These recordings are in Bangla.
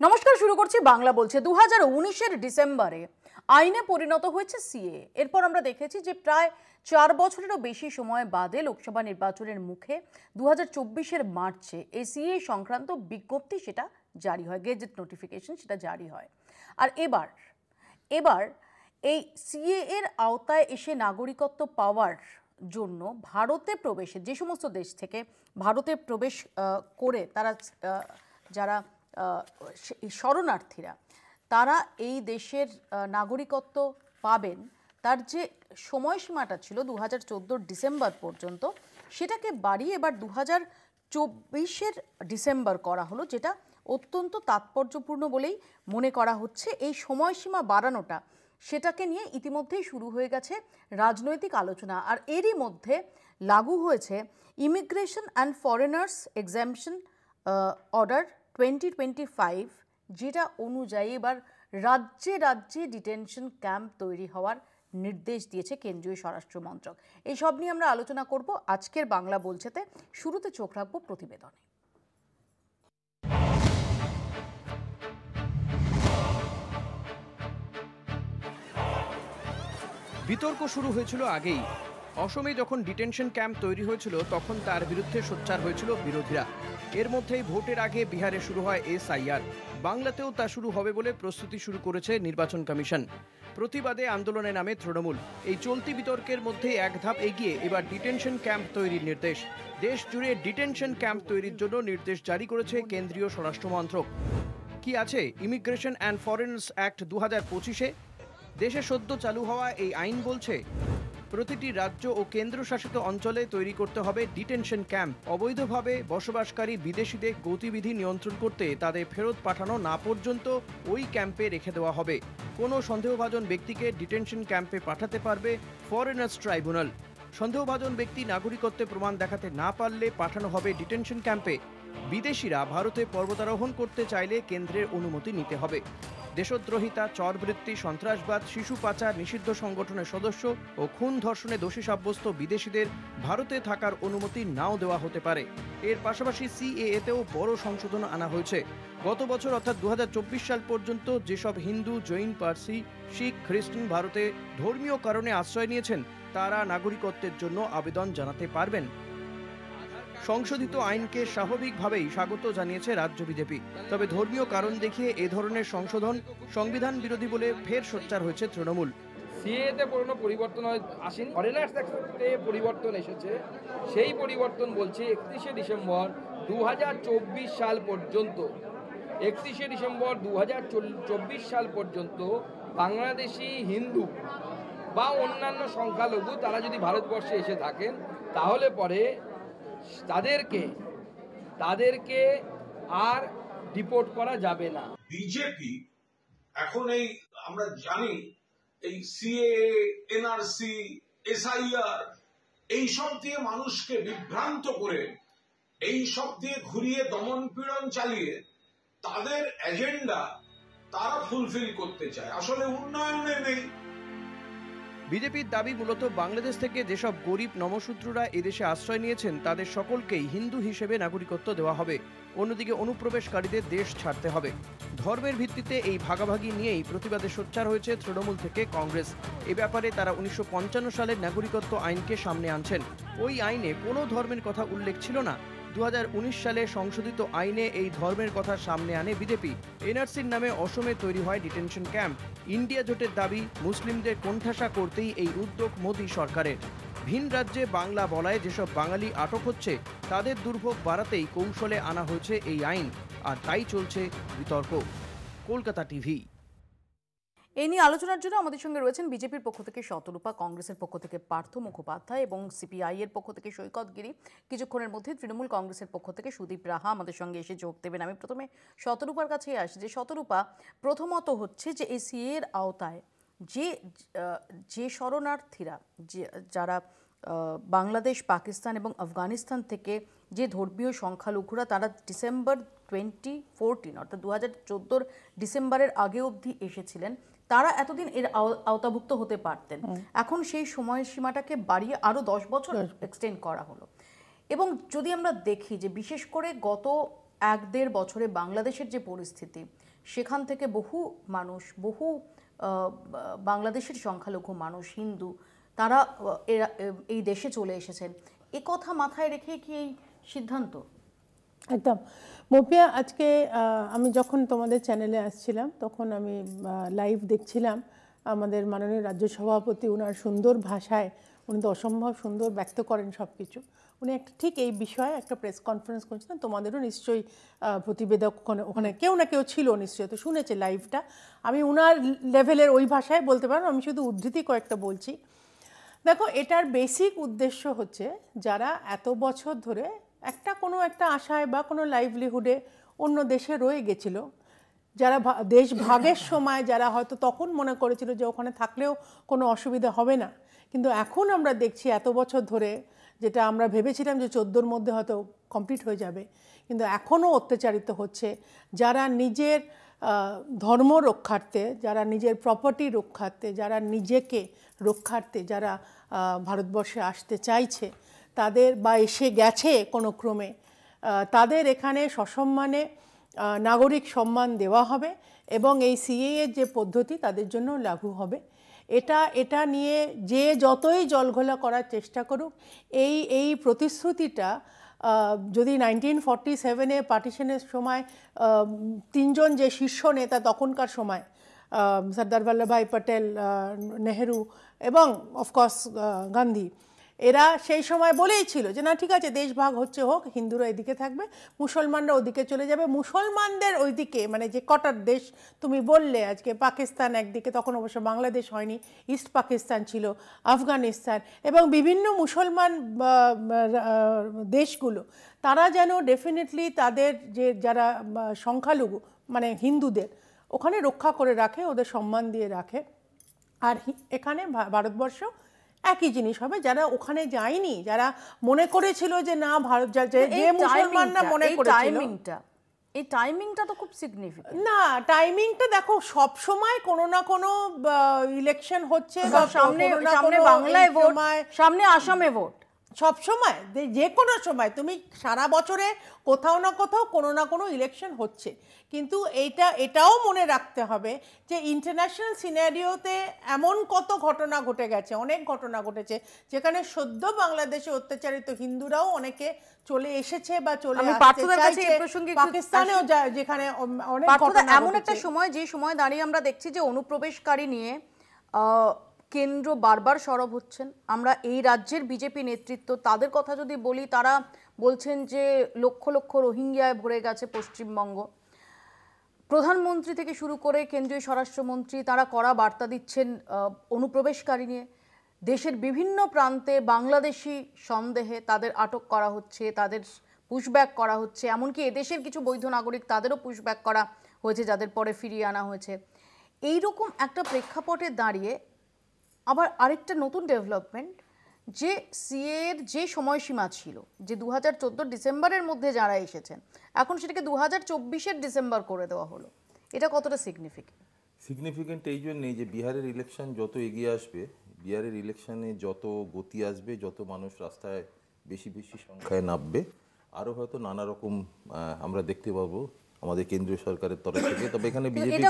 নমস্কার, শুরু করছি বাংলা বলছে। 2019-এর ডিসেম্বরে আইনে পরিণত হয়েছে সিএএ। এরপর আমরা দেখেছি যে প্রায় 4 বছরেরও বেশি সময় বাদে লোকসভা নির্বাচনের মুখে 2024-এর মার্চে এই সিএএ সংক্রান্ত বিজ্ঞপ্তি সেটা জারি হয়, গেজেট নোটিফিকেশন সেটা জারি হয়। আর এবার এই সিএএর আওতায় এসে নাগরিকত্ব পাওয়ার জন্য ভারতে প্রবেশে যে সমস্ত দেশ থেকে ভারতে প্রবেশ করে তারা যারা শরণার্থীরা তারা এই দেশের নাগরিকত্ব পাবেন, তার যে সময়সীমাটা ছিল 2014 ডিসেম্বর পর্যন্ত, সেটাকে বাড়িয়ে এবার 2024-এর ডিসেম্বর করা হলো, যেটা অত্যন্ত তাৎপর্যপূর্ণ বলেই মনে করা হচ্ছে। এই সময়সীমা বাড়ানোটা সেটাকে নিয়ে ইতিমধ্যেই শুরু হয়ে গেছে রাজনৈতিক আলোচনা। আর এরই মধ্যে লাগু হয়েছে immigration and foreigners exemption order 2025, যেটা অনুযায়ী এবার রাজ্যে রাজ্যে ডিটেনশন ক্যাম্প তৈরি হওয়ার নির্দেশ দিয়েছে কেন্দ্রীয় স্বরাষ্ট্র মন্ত্রক। এই সব নিয়ে আমরা আলোচনা করব আজকের বাংলা বলছেতে। শুরুতে চোখ রাখবো প্রতিবেদনে। বিতর্ক শুরু হয়েছিল আগেই। অসমে যখন ডিটেনশন ক্যাম্প তৈরি হয়েছিল তখন তার বিরুদ্ধে সোচ্চার হয়েছিল বিরোধীরা। এর মধ্যেই ভোটের আগে বিহারে শুরু হয় এসআইআর। বাংলাতেও তা শুরু হবে বলে প্রস্তুতি শুরু করেছে নির্বাচন কমিশন। প্রতিবাদে আন্দোলনে নামে তৃণমূল। এই চলতি বিতর্কের মধ্যে এক ধাপ এগিয়ে এবার ডিটেনশন ক্যাম্প তৈরির নির্দেশ। দেশ জুড়ে ডিটেনশন ক্যাম্প তৈরির জন্য নির্দেশ জারি করেছে কেন্দ্রীয় স্বরাষ্ট্র মন্ত্রক। কি আছে ইমিগ্রেশন অ্যান্ড ফরেনার্স অ্যাক্ট 2025-এ? দেশে সদ্য চালু হওয়া এই আইন বলছে প্রতিটি রাজ্য ও কেন্দ্রশাসিত অঞ্চলে তৈরি করতে হবে ডিটেনশন ক্যাম্প। অবৈধভাবে বসবাসকারী বিদেশিদের গতিবিধি নিয়ন্ত্রণ করতে তাদের ফেরত পাঠানো না পর্যন্ত ওই ক্যাম্পে রেখে দেওয়া হবে। কোনো সন্দেহভাজন ব্যক্তিকে ডিটেনশন ক্যাম্পে পাঠাতে পারবে ফরেনার্স ট্রাইব্যুনাল। সন্দেহভাজন ব্যক্তি নাগরিকত্বে প্রমাণ দেখাতে না পারলে পাঠানো হবে ডিটেনশন ক্যাম্পে। বিদেশিরা ভারতে পর্বতারোহণ করতে চাইলে কেন্দ্রের অনুমতি নিতে হবে। দেশদ্রোহিতা, চরবৃত্তি, সন্ত্রাসবাদ, শিশু পাচার নিষিদ্ধ সংগঠনের সদস্য ও খুন ধর্ষণে দোষী সাব্যস্ত বিদেশিদের ভারতে থাকার অনুমতি নাও দেওয়া হতে পারে। এর পাশাপাশি সিএএতেও বড় সংশোধন আনা হয়েছে। গত বছর অর্থাৎ 2024 সাল পর্যন্ত যেসব হিন্দু, জৈন, পার্সি, শিখ, খ্রিস্টান ভারতে ধর্মীয় কারণে আশ্রয় নিয়েছেন তারা নাগরিকত্বের জন্য আবেদন জানাতে পারবেন। সংশোধিত আইনকে স্বাভাবিকভাবেই স্বাগত জানিয়েছে রাজ্য বিজেপি। তবে ধর্মীয় কারণ দেখিয়ে এ ধরনের সংশোধন সংবিধান বিরোধী বলে ফের সোচ্চার হয়েছে তৃণমূল। সিএতে কোনো পরিবর্তন আসেনি, ফরেনার্স অ্যাক্টে পরিবর্তন এসেছে। সেই পরিবর্তন বলছে 31শে ডিসেম্বর 2024 সাল পর্যন্ত, 31শে ডিসেম্বর 2024 সাল পর্যন্ত বাংলাদেশি হিন্দু বা অন্যান্য সংখ্যালঘু তারা যদি ভারতবর্ষে এসে থাকেন তাহলে পরে তাদেরকে আর ডিপোর্ট করা যাবে না। বিজেপি এখন আমরা জানি এই সিএএ, এনআরসি, এসআইআর এইসব দিয়ে মানুষকে বিভ্রান্ত করে, এইসব দিয়ে ঘুরিয়ে দমন পীড়ন চালিয়ে তাদের এজেন্ডা তারা ফুলফিল করতে চায়, আসলে উন্নয়নে নেই। বিজেপির দাবি মূলত বাংলাদেশ থেকে যেসব গরিব নমশূদ্ররা এদেশে আশ্রয় নিয়েছেন তাদের সকলকেই হিন্দু হিসেবে নাগরিকত্ব দেওয়া হবে। অন্যদিকে অনুপ্রবেশকারীদের দেশ ছাড়তে হবে। ধর্মের ভিত্তিতে এই ভাগাভাগি নিয়েই প্রতিবাদে সোচ্চার হয়েছে তৃণমূল থেকে কংগ্রেস। এ ব্যাপারে তারা 1955 সালের নাগরিকত্ব আইনকে সামনে আনছেন। ওই আইনে কোনো ধর্মের কথা উল্লেখ ছিল না। 2019 সালে সংশোধিত আইনে এই ধর্মের কথা সামনে আনে বিজেপি। এনআরসির নামে অসমে তৈরি হয় ডিটেনশন ক্যাম্প। ইন্ডিয়া জোটের দাবি মুসলিমদের কোণঠাসা করতেই এই উদ্যোগ মোদী সরকারের। ভিন রাজ্যে বাংলা বলায় যেসব বাঙালি আটক হচ্ছে তাদের দুর্ভোগ বাড়াতেই কৌশলে আনা হয়েছে এই আইন। আর তাই চলছে বিতর্ক। কলকাতা টিভি। এই নিয়ে আলোচনার জন্য আমাদের সঙ্গে রয়েছেন বিজেপির পক্ষ থেকে শতরূপা, কংগ্রেসের পক্ষ থেকে পার্থ মুখোপাধ্যায় এবং সিপিআই এর পক্ষ থেকে সৈকত গিরি। কিছুক্ষণের মধ্যে তৃণমূল কংগ্রেসের পক্ষ থেকে সুদীপ রাহা আমাদের সঙ্গে এসে যোগ দেবেন। আমি প্রথমে শতরূপার কাছে আসি। যে শতরূপা, প্রথমত হচ্ছে যে এই সিএর আওতায় যে শরণার্থীরা যারা বাংলাদেশ, পাকিস্তান এবং আফগানিস্তান থেকে যে ধর্মীয় সংখ্যালঘুরা তারা ডিসেম্বর 2014 অর্থাৎ 2014 ডিসেম্বরের আগে অবধি এসেছিলেন, তারা এতদিন এর আওতাভুক্ত হতে পারতেন। এখন সেই সময়সীমাটাকে বাড়িয়ে আরও 10 বছর এক্সটেন্ড করা হলো। এবং যদি আমরা দেখি যে বিশেষ করে গত 1-1.5 বছরে বাংলাদেশের যে পরিস্থিতি, সেখান থেকে বহু মানুষ, বহু বাংলাদেশের সংখ্যালঘু মানুষ, হিন্দু, তারা এই দেশে চলে এসেছেন। এ কথা মাথায় রেখে কি এই সিদ্ধান্ত? একদম। মৌপিয়া, আজকে আমি যখন তোমাদের চ্যানেলে আসছিলাম তখন আমি লাইভ দেখছিলাম আমাদের মাননীয় রাজ্য সভাপতি, ওনার সুন্দর ভাষায় উনি তো অসম্ভব সুন্দর ব্যক্ত করেন সব কিছু। উনি একটা ঠিক এই বিষয়ে একটা প্রেস কনফারেন্স করছিলেন, তোমাদেরও নিশ্চয়ই প্রতিবেদক ওখানে কেউ না কেউ ছিল নিশ্চয়ই, তো শুনেছে লাইভটা। আমি ওনার লেভেলের ওই ভাষায় বলতে পারবো, আমি শুধু উদ্ধৃতি কয়েকটা বলছি। দেখো, এটার বেসিক উদ্দেশ্য হচ্ছে যারা এত বছর ধরে কোনো একটা আশায় বা কোনো লাইভলিহুডে অন্য দেশে রয়ে গেছিল, যারা দেশ ভাগের সময় যারা হয়তো তখন মনে করেছিল যে ওখানে থাকলেও কোনো অসুবিধা হবে না, কিন্তু এখন আমরা দেখছি এত বছর ধরে, যেটা আমরা ভেবেছিলাম যে 14-র মধ্যে হয়তো কমপ্লিট হয়ে যাবে, কিন্তু এখনও অত্যাচারিত হচ্ছে। যারা নিজের ধর্ম রক্ষার্থে, যারা নিজের প্রপার্টি রক্ষার্থে, যারা নিজেকে রক্ষার্থে যারা ভারতবর্ষে আসতে চাইছে তাদের, বা এসে গেছে কোনো ক্রমে, তাদের এখানে সসম্মানে নাগরিক সম্মান দেওয়া হবে এবং এই সিএএর যে পদ্ধতি তাদের জন্য লাগু হবে। এটা নিয়ে যে যতই জলঘোলা করার চেষ্টা করুক, এই প্রতিশ্রুতিটা যদি 1947-এ পার্টিশনের সময় 3জন যে শীর্ষ নেতা তখনকার সময়, সর্দার বল্লভভাই পটেল, নেহেরু এবং অফকোর্স গান্ধী, এরা সেই সময় বলেই ছিল যে না ঠিক আছে, দেশ ভাগ হচ্ছে হোক, হিন্দুরা এদিকে থাকবে, মুসলমানরা ওদিকে চলে যাবে। মুসলমানদের ওইদিকে মানে যে কটার দেশ তুমি বললে, আজকে পাকিস্তান একদিকে, তখন অবশ্য বাংলাদেশ হয়নি, ইস্ট পাকিস্তান ছিল, আফগানিস্তান এবং বিভিন্ন মুসলমান দেশগুলো, তারা যেন ডেফিনেটলি তাদের যে যারা সংখ্যালঘু মানে হিন্দুদের ওখানে রক্ষা করে রাখে, ওদের সম্মান দিয়ে রাখে। আর এখানে ভারতবর্ষ একই জিনিস হবে। যারা ওখানে যায়নি, যারা মনে করেছিল যে না ভারত, যে মুসলমানরা মনে করেছিল, এই টাইমিংটা তো খুব সিগনিফিক্যান্ট। না, টাইমিংটা দেখো, সব সময় কোনো না কোনো ইলেকশন হচ্ছে, সামনে বাংলায় ভোট, সামনে আসামে ভোট, সব সময় যে কোনো সময় তুমি সারা বছরে কোথাও না কোথাও কোনো না কোনো ইলেকশন হচ্ছে। কিন্তু এটাও মনে রাখতে হবে যে ইন্টারন্যাশনাল সিনারিওতে এমন কত ঘটনা ঘটে গেছে, অনেক ঘটনা ঘটেছে যেখানে সদ্য বাংলাদেশে অত্যাচারিত হিন্দুরাও অনেকে চলে এসেছে বা চলে আসতে চাইছে, পাকিস্তানেও যেখানে অনেক ঘটনা। এমন একটা সময়, যে সময় দাঁড়িয়ে আমরা দেখছি যে অনুপ্রবেশকারী নিয়ে কেন্দ্র বারবার সরব হচ্ছেন। আমরা এই রাজ্যের বিজেপি নেতৃত্ব, তাদের কথা যদি বলি, তারা বলছেন যে লক্ষ লক্ষ রোহিঙ্গিয়ায় ভরে গেছে পশ্চিমবঙ্গ। প্রধানমন্ত্রী থেকে শুরু করে কেন্দ্রীয় স্বরাষ্ট্রমন্ত্রী, তারা কড়া বার্তা দিচ্ছেন অনুপ্রবেশকারী নিয়ে। দেশের বিভিন্ন প্রান্তে বাংলাদেশি সন্দেহে তাদের আটক করা হচ্ছে, তাদের পুশব্যাক করা হচ্ছে, এমনকি এদেশের কিছু বৈধ নাগরিক তাদেরও পুশব্যাক করা হয়েছে, যাদের পরে ফিরিয়ে আনা হয়েছে। এইরকম একটা প্রেক্ষাপটে দাঁড়িয়ে আবার আরেকটা নতুন ডেভেলপমেন্ট, যে সিএর যে সময়সীমা ছিল, যে 2014 ডিসেম্বরের মধ্যে যারা এসেছেন, এখন সেটাকে 2024 ডিসেম্বর করে দেওয়া হলো। এটা কতটা সিগনিফিকেন্ট এই জন্যেই যে বিহারের ইলেকশন যত এগিয়ে আসবে, বিহারের ইলেকশনে যত গতি আসবে, যত মানুষ রাস্তায় বেশি বেশি সংখ্যায় নামবে, আরও হয়তো নানা রকম আমরা দেখতে পাবো আমাদের কেন্দ্রীয় সরকারের তরফ থেকে। তবে এখানে বিজেপি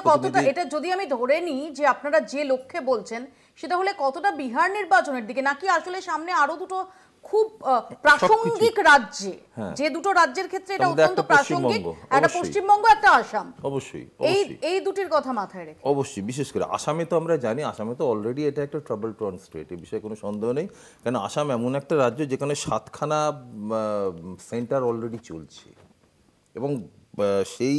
এটা যদি আমি ধরে নিই যে আপনারা যে লক্ষ্যে বলছেন, সেটা হলে কতটা বিহার নির্বাচনের দিকে, নাকি আসলে সামনে আরো দুটো খুব প্রাসঙ্গিক রাজ্যে, যে দুটো রাজ্যের ক্ষেত্রে এটা অত্যন্ত প্রাসঙ্গিক, একটা পশ্চিমবঙ্গ, একটা আসাম, অবশ্যই এই দুটির কথা মাথায় রেখে? অবশ্যই, বিশেষ করে আসামে তো আমরা জানি, আসামে তো অলরেডি এটা একটা ট্রাবল টর্ন স্টেট, এই বিষয়ে কোনো সন্দেহ নেই। কারণ আসাম এমন একটা রাজ্য যেখানে 7খানা সেন্টার অলরেডি চলছে এবং সেই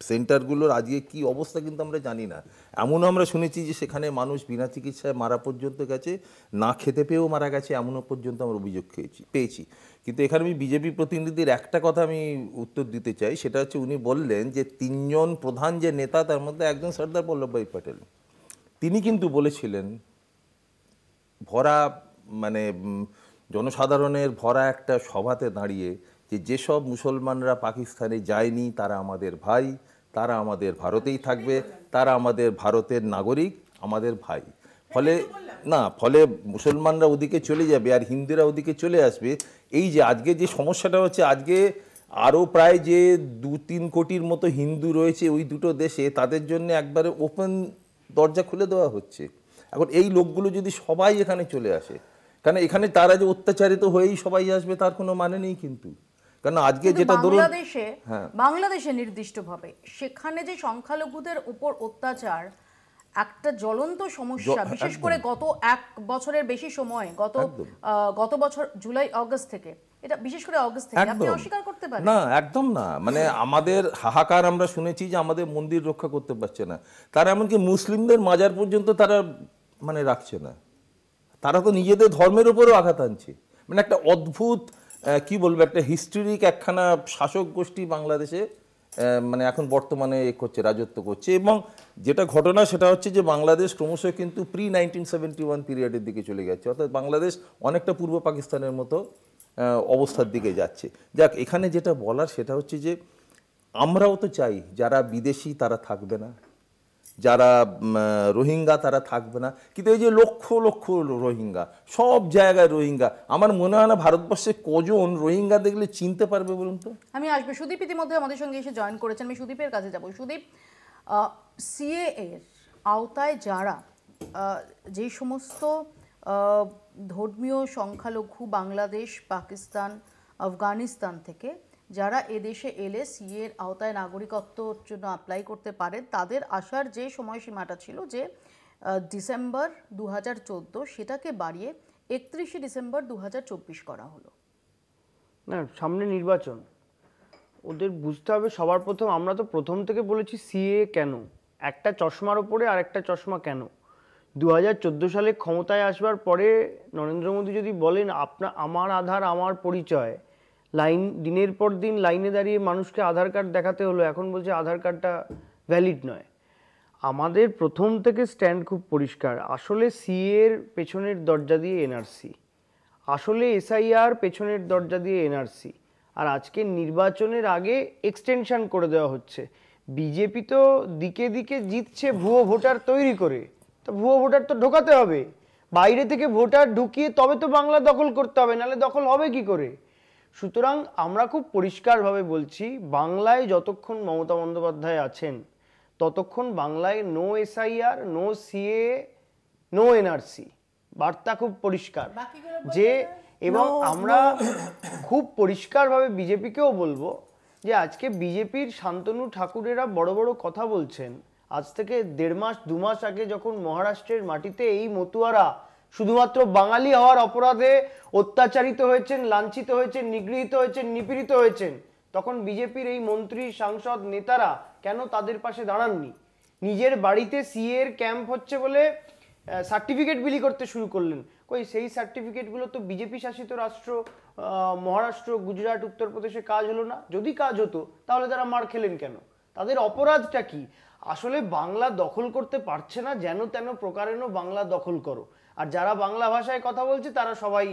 সেন্টারগুলোর আজকে কি অবস্থা কিন্তু আমরা জানি না। এমনও আমরা শুনেছি যে সেখানে মানুষ বিনা চিকিৎসায় মারা পর্যন্ত গেছে, না খেতে পেয়েও মারা গেছে, এমনও পর্যন্ত আমরা অভিযোগ পেয়েছি। কিন্তু এখানে আমি বিজেপি প্রতিনিধির একটা কথা আমি উত্তর দিতে চাই, সেটা হচ্ছে উনি বললেন যে 3জন প্রধান যে নেতা, তার মধ্যে একজন সর্দার বল্লভভাই পটেল, তিনি কিন্তু বলেছিলেন ভরা মানে জনসাধারণের ভরা একটা সভাতে দাঁড়িয়ে যে যেসব মুসলমানরা পাকিস্তানে যায়নি তারা আমাদের ভাই, তারা আমাদের ভারতেই থাকবে, তারা আমাদের ভারতের নাগরিক, আমাদের ভাই। ফলে মুসলমানরা ওদিকে চলে যাবে আর হিন্দুরা ওদিকে চলে আসবে। এই যে আজকে যে সমস্যাটা হচ্ছে, আজকে আরও প্রায় যে 2-3 কোটির মতো হিন্দু রয়েছে ওই দুটো দেশে, তাদের জন্য একবারে ওপেন দরজা খুলে দেওয়া হচ্ছে। এখন এই লোকগুলো যদি সবাই এখানে চলে আসে, কারণ এখানে তারা যে অত্যাচারিত হয়েই সবাই আসবে তার কোনো মানে নেই কিন্তু। কারণ আজকে যেটা ধরুন বাংলাদেশে নির্দিষ্টভাবে সেখানে যে সংখ্যালঘুদের উপর অত্যাচার একটা জ্বলন্ত সমস্যা, বিশেষ করে গত 1 বছরের বেশি সময়, গত বছর জুলাই আগস্ট থেকে, এটা বিশেষ করে আগস্ট থেকে আপনি অস্বীকার করতে পারেন না? একদম না। মানে আমাদের হাহাকার আমরা শুনেছি যে আমাদের মন্দির রক্ষা করতে পারছে না, তারা এমনকি মুসলিমদের মাজার পর্যন্ত তারা মানে রাখছে না। তারা তো নিজেদের ধর্মের উপরও আঘাত আনছে। মানে একটা অদ্ভুত কি বলবো, একটা হিস্টোরিক একখানা শাসক গোষ্ঠী বাংলাদেশে মানে এখন বর্তমানে করছে, রাজত্ব করছে। এবং যেটা ঘটনা সেটা হচ্ছে যে বাংলাদেশ ক্রমশ কিন্তু প্রি 1971 পিরিয়ডের দিকে চলে গেছে, অর্থাৎ বাংলাদেশ অনেকটা পূর্ব পাকিস্তানের মতো অবস্থার দিকে যাচ্ছে। যাক, এখানে যেটা বলার সেটা হচ্ছে যে আমরাও তো চাই যারা বিদেশি তারা থাকবে না, যারা রোহিঙ্গা তারা থাকবে না, কিন্তু এই যে লক্ষ লক্ষ রোহিঙ্গা, সব জায়গায় রোহিঙ্গা, আমার মনে হয় না ভারতবর্ষে কজন রোহিঙ্গা দেখলে চিনতে পারবে বলুন তো। আমি আসবো, সুদীপ ইতিমধ্যে আমাদের সঙ্গে এসে জয়েন করেছেন, আমি সুদীপের কাছে যাব। সুদীপ, সিএএ এর আওতায় যারা যে সমস্ত ধর্মীয় সংখ্যালঘু বাংলাদেশ, পাকিস্তান, আফগানিস্তান থেকে যারা এদেশে এলে সিএ এর আওতায় নাগরিকত্বর জন্য অ্যাপ্লাই করতে পারেন, তাদের আসার যে সময়সীমাটা ছিল যে ডিসেম্বর 2014, সেটাকে বাড়িয়ে 31শে ডিসেম্বর 2024 করা হলো। না, সামনে নির্বাচন, ওদের বুঝতে হবে সবার প্রথম। আমরা তো প্রথম থেকে বলেছি সিএ কেন, একটা চশমার ওপরে আর একটা চশমা কেন। 2014 সালে ক্ষমতায় আসবার পরে নরেন্দ্র মোদী যদি বলেন আমার আধার আমার পরিচয়, দিনের পর দিন লাইনে দাঁড়িয়ে মানুষকে আধার কার্ড দেখাতে হলো, এখন বলছে আধার কার্ডটা ভ্যালিড নয়। আমাদের প্রথম থেকে স্ট্যান্ড খুব পরিষ্কার। আসলে সিএ এর পেছনের দরজা দিয়ে এনআরসি, আসলে এসআইআর পেছনের দরজা দিয়ে এনআরসি, আর আজকে নির্বাচনের আগে এক্সটেনশন করে দেওয়া হচ্ছে। বিজেপি তো দিকে দিকে জিতছে ভুয়ো ভোটার তৈরি করে, তো ভুয়ো ভোটার তো ঢোকাতে হবে, বাইরে থেকে ভোটার ঢুকিয়ে তবে তো বাংলা দখল করতে হবে, নাহলে দখল হবে কি করে? সুতরাং আমরা খুব পরিষ্কারভাবে বলছি, বাংলায় যতক্ষণ মমতা বন্দ্যোপাধ্যায় আছেন ততক্ষণ বাংলায় no SIR, no CA, no NRC, বার্তা খুব পরিষ্কার যে। এবং আমরা খুব পরিষ্কারভাবে বিজেপিকেও বলবো যে আজকে বিজেপির শান্তনু ঠাকুরেরা বড় বড় কথা বলছেন। আজ থেকে 1.5 মাস 2 মাস আগে যখন মহারাষ্ট্রের মাটিতে এই মতুয়ারা শুধুমাত্র বাঙালি হওয়ার অপরাধে অত্যাচারিত হয়েছেন, লাঞ্ছিত হয়েছেন, নিগৃহীত হয়েছেন, নিপীড়িত হয়েছেন, তখন বিজেপির এই মন্ত্রী, সাংসদ, নেতারা কেন তাদের পাশে দাঁড়াননি? নিজের বাড়িতে সিএ এর ক্যাম্প হচ্ছে বলে সার্টিফিকেট বিলি করতে শুরু করলেন। কই সেই সার্টিফিকেটগুলো তো বিজেপি শাসিত রাষ্ট্র মহারাষ্ট্র, গুজরাট, উত্তরপ্রদেশে কাজ হলো না? যদি কাজ হতো তাহলে তারা মার খেলেন কেন? তাদের অপরাধটা কি? আসলে বাংলা দখল করতে পারছে না, যেন তেন প্রকারেণ বাংলা দখল করো। আর যারা বাংলা ভাষায় কথা বলছে তারা সবাই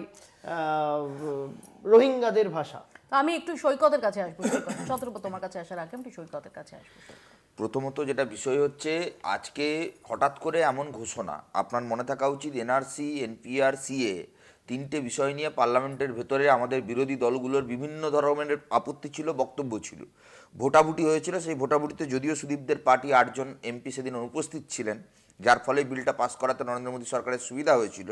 রোহিঙ্গাদের ভাষা। আমি একটু সৈকতের কাছে আসবো। শতরূপা, তোমার কাছে আসার আগে একটু সৈকতের কাছে আসবো। প্রথমত যেটা বিষয় হচ্ছে, আজকে হঠাৎ করে এমন ঘোষণা, আপনার মনে থাকা উচিত এনআরসি, এনপিআর, সিএ, 3টে বিষয় নিয়ে পার্লামেন্টের ভেতরে আমাদের বিরোধী দলগুলোর বিভিন্ন ধরনের আপত্তি ছিল, বক্তব্য ছিল, ভোটাভুটি হয়েছিল। সেই ভোটাভুটিতে যদিও সুদীপদের পার্টি 8 জন এমপি সেদিন অনুপস্থিত ছিলেন, যার ফলে বিলটা পাস করাতে নরেন্দ্র মোদী সরকারের সুবিধা হয়েছিল।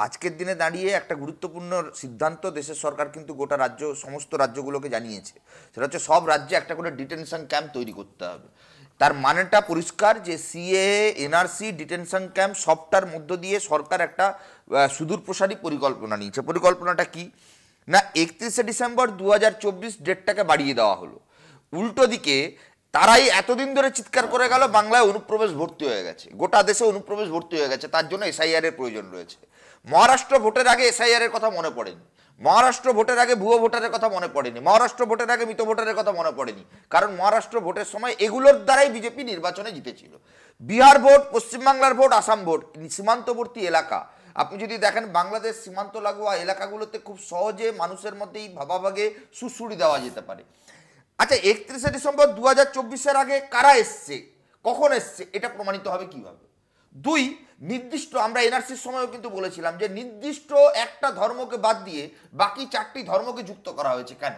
আজকের দিনে দাঁড়িয়ে একটা গুরুত্বপূর্ণ সিদ্ধান্ত দেশের সরকার কিন্তু গোটা রাজ্য, সমস্ত রাজ্যগুলোকে জানিয়েছে, সেটা হচ্ছে সব রাজ্যে একটা করে ডিটেনশন ক্যাম্প তৈরি করতে হবে। তার মানেটা পরিষ্কার যে সিএ, এনআরসি, ডিটেনশন ক্যাম্প সবটার মধ্য দিয়ে সরকার একটা সুদূরপ্রসারী পরিকল্পনা নিয়েছে। পরিকল্পনাটা কি না, 31শে ডিসেম্বর 2024 ডেটটাকে বাড়িয়ে দেওয়া হলো। উল্টো দিকে তারাই এতদিন ধরে চিৎকার করে গেল বাংলায় অনুপ্রবেশ ভর্তি হয়ে গেছে, গোটা দেশে অনুপ্রবেশ ভর্তি হয়ে গেছে, তার জন্য এসআইআর এর প্রয়োজন রয়েছে। মহারাষ্ট্র ভোটের আগে এসআইআর এর কথা মনে পড়েনি, মহারাষ্ট্র ভোটের আগে ভুয়ো ভোটারের কথা মনে পড়েনি, মহারাষ্ট্র ভোটের আগে মৃত ভোটারের কথা মনে পড়েনি, কারণ মহারাষ্ট্র ভোটের সময় এগুলোর দ্বারাই বিজেপি নির্বাচনে জিতেছিল। বিহার ভোট, পশ্চিমবাংলার ভোট, আসাম ভোট, সীমান্তবর্তী এলাকা, আপনি যদি দেখেন বাংলাদেশ সীমান্ত লাগোয়া এলাকাগুলোতে খুব সহজে মানুষের মধ্যে এই ভাবাভাগে সুড়সুড়ি দেওয়া যেতে পারে। আচ্ছা, 31শে ডিসেম্বর 2024-এর আগে কারা এসছে, কখন এসছে, এটা প্রমাণিত হবে কিভাবে? 2, নির্দিষ্ট, আমরা এনআরসির সময়ও কিন্তু বলেছিলাম যে নির্দিষ্ট একটা ধর্মকে বাদ দিয়ে বাকি 4টি ধর্মকে যুক্ত করা হয়েছে। কেন?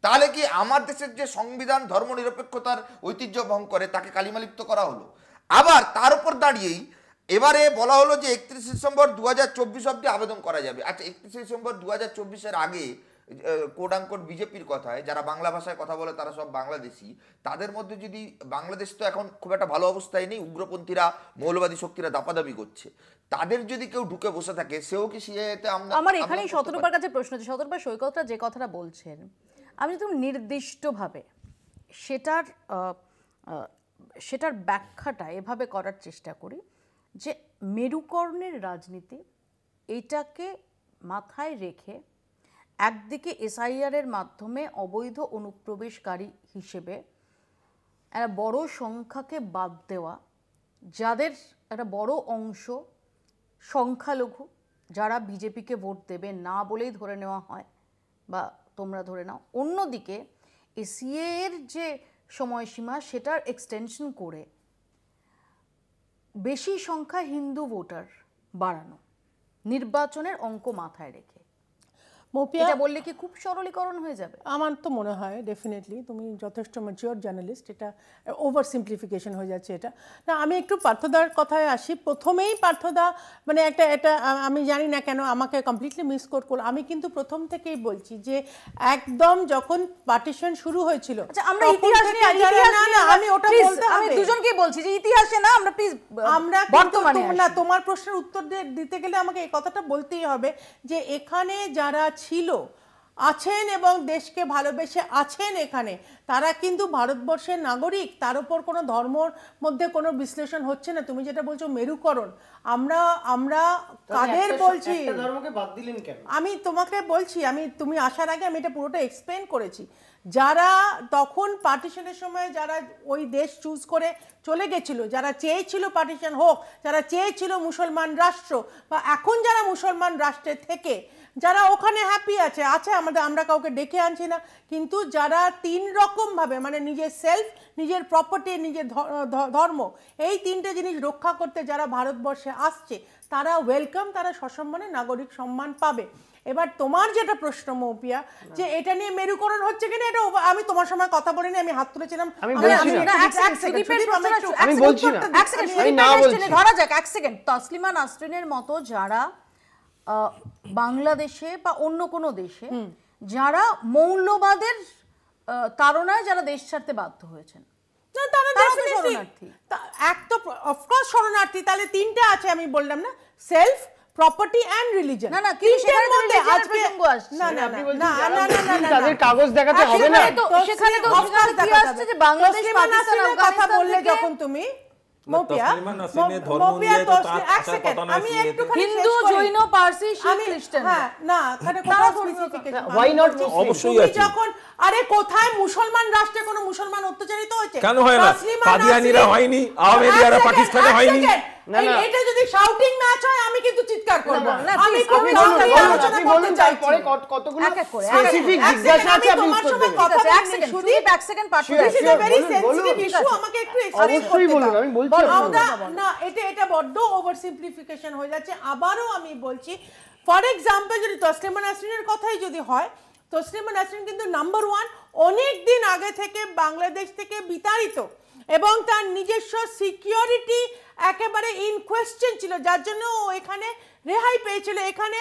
তাহলে কি আমার দেশের যে সংবিধান ধর্মনিরপেক্ষতার ঐতিহ্য ভঙ্গ করে তাকে কালিমালিপ্ত করা হলো? আবার তার উপর দাঁড়িয়েই এবারে বলা হলো যে 31 ডিসেম্বর 2024 অবধি আবেদন করা যাবে। আচ্ছা, 31 ডিসেম্বর 2024-এর আগে কোড আনকোড বিজেপির কথায় যারা বাংলা ভাষায় কথা বলে তারা সব বাংলাদেশি, তাদের মধ্যে যদি বাংলাদেশ তো এখন খুব একটা ভালো অবস্থায় নেই, উগ্রপন্থীরা মৌলবাদী শক্তিরা দাপাদাপি করছে, তাদের যদি কেউ ঢুকে বসে থাকে সেও কি সিএতে আমার এখানেই শতরূপার কাছে প্রশ্ন আছে। শতরূপা, সৈকতরা যে কথাটা বলছেন, আমি যদি নির্দিষ্টভাবে সেটার ব্যাখ্যাটা এভাবে করার চেষ্টা করি যে মেরুকরণের রাজনীতি, এটাকে মাথায় রেখে একদিকে এসআইআরের মাধ্যমে অবৈধ অনুপ্রবেশকারী হিসেবে একটা বড় সংখ্যাকে বাদ দেওয়া, যাদের একটা বড় অংশ সংখ্যালঘু, যারা বিজেপিকে ভোট দেবে না বলেই ধরে নেওয়া হয় বা তোমরা ধরে নাও। অন্যদিকে এই সিএ এর যে সময়সীমা সেটার এক্সটেনশন করে বেশি সংখ্যা হিন্দু ভোটার বাড়ানো, নির্বাচনের অঙ্ক মাথায় রেখে, এটা বললে কি খুব সরলীকরণ হয়ে যাবে? আমার তো মনে হয় ডেফিনেটলি তুমি যথেষ্ট ম্যাচিওর জার্নালিস্ট, এটা ওভার সিম্পলিফিকেশন হয়ে যাচ্ছে এটা। না, আমি একটু পার্থদার কথায় আসি। প্রথমেই পার্থদা মানে এটা আমি জানি না কেন আমাকে কমপ্লিটলি মিসকোট করলো। আমি কিন্তু প্রথম থেকেই বলছি যে একদম যখন পার্টিশন শুরু হয়েছিল, আচ্ছা আমরা ইতিহাস নিয়ে আমি ওটা বলতে হবে, আমি দুজনকেই বলছি যে ইতিহাসে না, আমরা প্লিজ আমরা বর্তমানে না, তোমার প্রশ্নের উত্তর দিতে গেলে আমাকে এই কথাটা বলতেই হবে যে এখানে যারা ছিল আছেন এবং দেশকে ভালোবেসে আছেন এখানে, তারা কিন্তু ভারতবর্ষের নাগরিক। তার উপর কোনো ধর্মর মধ্যে কোনো বিশ্লেষণ হচ্ছে না। তুমি যেটা বলছো মেরুকরণ, আমরা কাদের বলছি, ধর্মকে বাদ দিলেন কেন? আমি তোমাকে বলছি, তুমি আসার আগে আমি এটা পুরোটা এক্সপ্লেন করেছি। যারা তখন পার্টিশনের সময় যারা ওই দেশ চুজ করে চলে গেছিল, যারা চেয়েছিল পার্টিশন হোক, যারা চেয়েছিল মুসলমান রাষ্ট্র, বা এখন যারা মুসলমান রাষ্ট্রে থেকে যারা ওখানে হ্যাপি আছে আমরা কাউকে ডেকে আনছি না, কিন্তু যারা তিন রকমভাবে মানে নিজের সেলফ, নিজের প্রপার্টি, নিজের ধর্ম, এই তিনটে জিনিস রক্ষা করতে যারা ভারতবর্ষে আসছে তারা ওয়েলকাম, তারা সসম্মানে নাগরিক সম্মান পাবে। এবার তোমার যেটা প্রশ্ন মৌপিয়া, যে এটা নিয়ে মেরুকরণ হচ্ছে কিনা, এটা আমি তোমার সময় কথা বলিনি, আমি হাত তুলেছিলাম। ধরা যাক এক সেকেন্ড, তসলিমা নাসরিনের মতো যারা বাংলাদেশে বা অন্য কোনো দেশে যারা মৌলবাদের তাড়নায় যারা দেশ ছাড়তে বাধ্য হয়েছেন, এক তো অফকোর্স শরণার্থী, তাহলে তিনটা আছে আমি বললাম না, সেলফ, প্রপার্টি এন্ড রিলিজিয়ন। না না, তিনটার মধ্যে আজকে তাদের কাগজ দেখাতে হবে না, সেখানে তো অফকোর্স দেখা যাচ্ছে যে বাংলাদেশ পাকিস্তানের কথা বললে যখন তুমি হিন্দু, জৈন, পারসি, শিখ, খ্রিস্টান, যখন আরে কোথায় মুসলমান রাষ্ট্রে কোনো মুসলমান অত্যাচারিত হয়েছে? কেন হয় না? কাদিয়ানিরা হয়নি, আওয়ামী লীগরা পাকিস্তানে হয়নি। এটা যদি শাউটিং ম্যাচ হয় আমি কিন্তু চিৎকার করব। আমি খুব আলোচনা করতে চাই, পরে কতগুলো স্পেসিফিক জিজ্ঞাসা আছে, আপনি উত্তর দেবেন। এক সেকেন্ড পাঠিয়ে this, is a very sensitive issue, আমাকে একটু এক্সপ্লেইন করতে বলুন। আমি বলছি না, এটা বড্ড ওভার সিম্পলিফিকেশন হয়ে যাচ্ছে। আবারও আমি বলছি, ফর এক্সাম্পল যদি তসলিমা নাসরিনের কথাই যদি হয়, তসলিমা নাসরিন কিন্তু নাম্বার 1 অনেক দিন আগে থেকে বাংলাদেশ থেকে বিতাড়িত এবং তার নিজস্ব সিকিউরিটি একেবারে ইন কোয়েশ্চেন ছিল, যার জন্য ও এখানে রেহাই পেয়েছিল। এখানে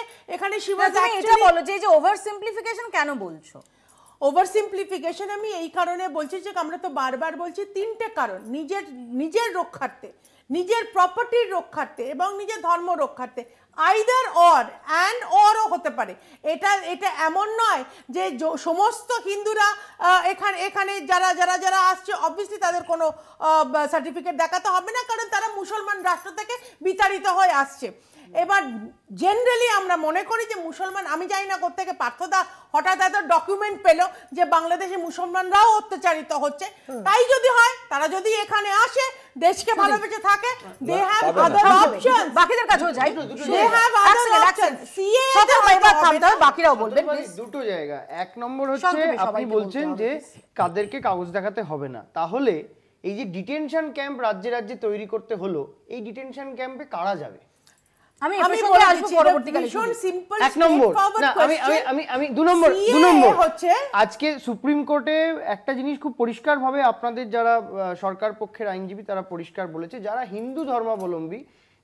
এটা বলো যে ওভার সিম্পলিফিকেশন কেন বলছো? ওভার সিম্পলিফিকেশন আমি এই কারণে বলছি যে আমরা তো বারবার বলছি তিনটে কারণ, নিজের রক্ষার্থে, নিজের প্রপার্টির রক্ষার্থে এবং নিজের ধর্ম রক্ষার্থে। আইদার অর, অ্যান্ড অরও হতে পারে। এটা এমন নয় যে সমস্ত হিন্দুরা এখানে যারা আসছে অবভিয়াসলি তাদের কোনো সার্টিফিকেট দেখাতে হবে না, কারণ তারা মুসলমান রাষ্ট্র থেকে বিতাড়িত হয়ে আসছে। এবার জেনারেলি আমরা মনে করি যে মুসলমান, আমি জানি না কোত্থেকে পার্থদা হঠাৎ এত ডকুমেন্ট পেল যে বাংলাদেশে মুসলমানরাও অত্যাচারিত হচ্ছে। তাই যদি হয়, তারা যদি এখানে আসে, দেশকে ভালোবেসে থাকে, দে হ্যাভ আদার অপশন। বাকিদের কাছেও যাই, they have other option. CA এবার থামতে হবে, বাকিরাও বলবেন। দুটো জায়গা, এক নম্বর হচ্ছে আপনি বলছেন যে কাদেরকে কাগজ দেখাতে হবে না, তাহলে এই যে ডিটেনশন ক্যাম্প রাজ্যে রাজ্যে তৈরি করতে হলো, এই ডিটেনশন ক্যাম্পে কারা যাবে? আমি আমি প্রসঙ্গে বলে আসবো দিচ্ছি, পরবর্তীকালে ভীষণ সুদীপ। সিম্পল এক নম্বর না, আমি দু নম্বর হচ্ছে আজকে সুপ্রিম কোর্টে একটা জিনিস খুব পরিষ্কারভাবে আপনাদের যারা সরকার পক্ষের আইনজীবী তারা পরিষ্কার বলেছে, যারা হিন্দু ধর্মাবলম্বী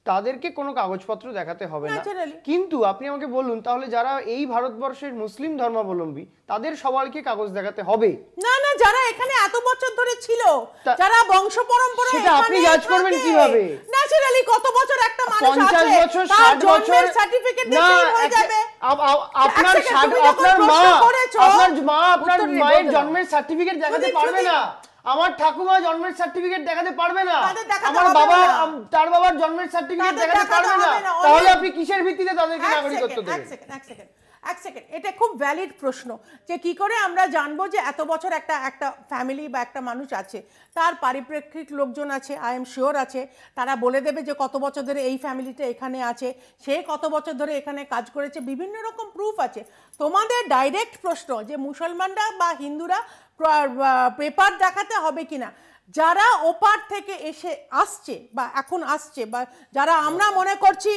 তাদেরকে কোনো কাগজপত্র দেখাতে হবে না। Naturally. কিন্তু আপনি আমাকে বলুন তাহলে যারা এই ভারতবর্ষের মুসলিম ধর্মাবলম্বী তাদের সবাইকে কাগজ দেখাতে হবে? না না, যারা এখানে এত বছর ধরে ছিল, তা- যারা বংশ পরম্পরা সেটা আপনি জাজ করবেন কিভাবে? ন্যাচারালি কত বছর একটা মানুষ 50 আছে, বছর, তার 60 বছর জন্মের সার্টিফিকেট না, দেখেই হয়ে যাবে। আপনার এক সেকেন্ড, তুমি যখন আপনার মা প্রশ্ন করেছো, আপনার উত্তর দিই, মায়ের বলতে দাও। জন্মের সার্টিফিকেট দেখাতে সুদীপ, পারবে সুদীপ। না, আমার ঠাকুমা জন্মের সার্টিফিকেট দেখাতে পারবে না, তাদের দেখাতে আমার হবে বাবা না। তার বাবার জন্মের সার্টিফিকেট তাদের দেখাতে দেখাতে পারবে না, হবে না, তাহলে অনেক- আপনি কিসের ভিত্তিতে তাদেরকে নাগরিকত্ব দেবেন? এক সেকেন্ড, এটা খুব ভ্যালিড প্রশ্ন যে কি করে আমরা জানবো যে এত বছর একটা ফ্যামিলি বা একটা মানুষ আছে, তার পারিপ্রেক্ষিক লোকজন আছে, আই এম শিওর আছে, তারা বলে দেবে যে কত বছর ধরে এই ফ্যামিলিটা এখানে আছে, সে কত বছর ধরে এখানে কাজ করেছে, বিভিন্ন রকম প্রুফ আছে। তোমাদের ডাইরেক্ট প্রশ্ন যে মুসলমানরা বা হিন্দুরা পেপার দেখাতে হবে কিনা, যারা ওপার থেকে এসে আসছে বা এখন আসছে বা যারা আমরা মনে করছি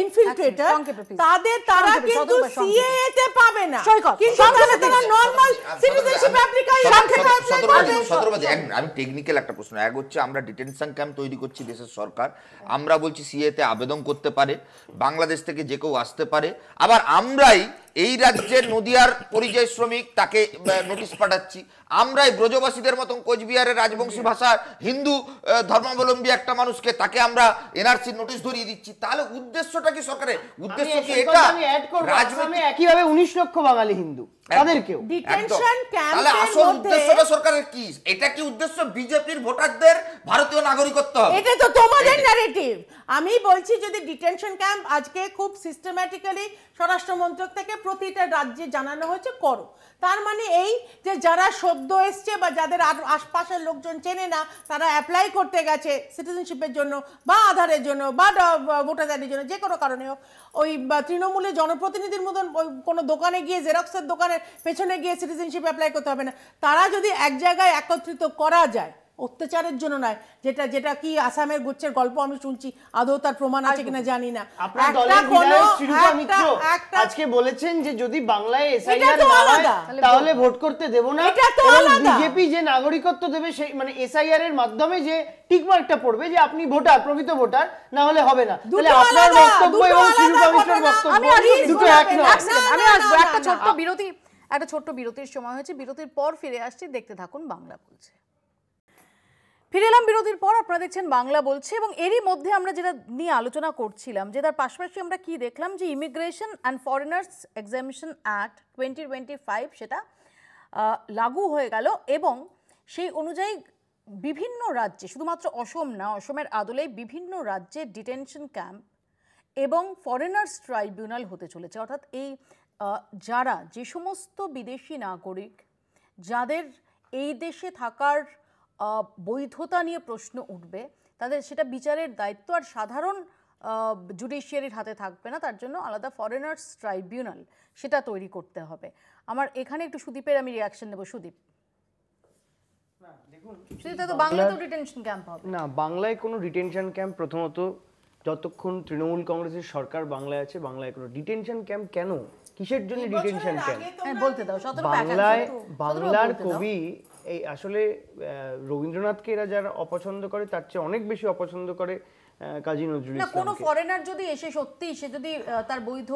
ইনফিল্ট্রেটর, সংক্ষেপে please। তারা সংক্ষেপে, কিন্তু সতর্ক, সংক্ষেপে। সিএএ তে পাবে না, সৈকত, কিন্তু সংক্ষেপে তারা please। নরমাল সিটিজেনশিপ অ্যাপ্লিকেশন সতর্কবাদী আমি টেকনিক্যাল একটা প্রশ্ন। এক হচ্ছে আমরা ডিটেনশন ক্যাম্প তৈরি করছি দেশের সরকার, আমরা বলছি সিএতে আবেদন করতে পারে, বাংলাদেশ থেকে যে কেউ আসতে পারে, আবার আমরাই এই রাজ্যের নদিয়ার পরিযায়ী শ্রমিক তাকে নোটিশ পাঠাচ্ছি, আমরাই ব্রজবাসীদের মতন কোচবিহারের রাজবংশী ভাষার হিন্দু ধর্মাবলম্বী একটা মানুষকে তাকে আমরা এনআরসি নোটিশ ধরিয়ে দিচ্ছি। তাহলে উদ্দেশ্যটা কি সরকারের? উদ্দেশ্য কি এটা? আমি অ্যাড করব, রাজনৈতিক আমি একইভাবে 19 লক্ষ বাঙালি হিন্দু তাদেরকেও ডিটেনশন তাহলে ক্যাম্পের আসল মধ্যে উদ্দেশ্যটা সরকারের কি? এটা কি উদ্দেশ্য বিজেপির ভোটারদের ভারতীয় নাগরিকত্ব হবে? এটা তো তোমাদের ন্যারেটিভ। আমি বলছি যদি ডিটেনশন ক্যাম্প আজকে খুব সিস্টেম্যাটিক্যালি স্বরাষ্ট্র মন্ত্রক থেকে প্রতিটা রাজ্যে জানানো হয়েছে করো, তার মানে এই যে যারা সদ্য এসছে বা যাদের আশপাশের লোকজন চেনে না, তারা অ্যাপ্লাই করতে গেছে সিটিজেনশিপের জন্য বা আধারের জন্য বা ভোটার আইডির জন্য, যে কোনো কারণে হোক, ওই তৃণমূলের জনপ্রতিনিধির মতন কোনো দোকানে গিয়ে জেরক্সের দোকানের পেছনে গিয়ে সিটিজেনশিপ অ্যাপ্লাই করতে হবে না। তারা যদি এক জায়গায় একত্রিত করা যায়, অত্যাচারের জন্য নয়, যেটা কি আসামের গুচ্ছের গল্প আমি শুনছি, আদৌ তার প্রমাণ আছে কিনা জানি না। আপনার দলের বিধায়ক শ্রীরূপা মিত্র আজকে বলেছেন যে যদি বাংলায় এসআইআর না হয় তাহলে ভোট করতে দেব না, এবং বিজেপি যে নাগরিকত্ব দেবে সেই মানে এসআইআর এর মাধ্যমে যে টিকমার্কটা পড়বে যে আপনি ভোটার, প্রকৃত ভোটার, না হলে হবে না। তাহলে আপনার বক্তব্য এবং শ্রীরূপা মিত্রের বক্তব্য দুটো এক নয়। আমি আসবো, একটা ছোট্ট বিরতির সময় হয়েছে, বিরতির পর ফিরে আসছি, দেখতে থাকুন বাংলা বলছে। ফিরে এলাম বিরতির পর, আপনারা দেখছেন বাংলা বলছে, এবং এরই মধ্যে আমরা যেটা নিয়ে আলোচনা করছিলাম যে তার পাশাপাশি আমরা কি দেখলাম যে immigration and foreigners examination act 2025 সেটা লাগু হয়ে গেল, এবং সেই অনুযায়ী বিভিন্ন রাজ্যে, শুধুমাত্র অসম না, অসমের আদলে বিভিন্ন রাজ্যে ডিটেনশন ক্যাম্প এবং ফরেনার্স ট্রাইব্যুনাল হতে চলেছে। অর্থাৎ এই যারা যে সমস্ত বিদেশি নাগরিক যাদের এই দেশে থাকার বৈধতা নিয়ে প্রশ্ন উঠবে, তাদের সেটা বিচারের দায়িত্ব আর সাধারণ জুডিশিয়ারির হাতে থাকবে না, তার জন্য আলাদা ফরেনার্স ট্রাইব্যুনাল সেটা তৈরি করতে হবে। আমার এখানে একটু সুদীপের আমি রিয়াকশন নেব। সুদীপ, তো বাংলাতেও ডিটেনশন ক্যাম্প হবে না, বাংলায় কোনো ডিটেনশন ক্যাম্প, প্রথমত যতক্ষণ তৃণমূল কংগ্রেসের সরকার বাংলায় আছে, বাংলায় কোনো ডিটেনশন ক্যাম্প কেন, কিসের জন্য ডিটেনশন ক্যাম্প? বলতে দাও। বাংলার কবি এই আসলে রবীন্দ্রনাথকে এরা যারা অপছন্দ করে তার চেয়ে অনেক বেশি অপছন্দ করে কাজী নজরুল ইসলামকে। কোনো ফরেনার যদি এসে সত্যি সে যদি তার বৈধ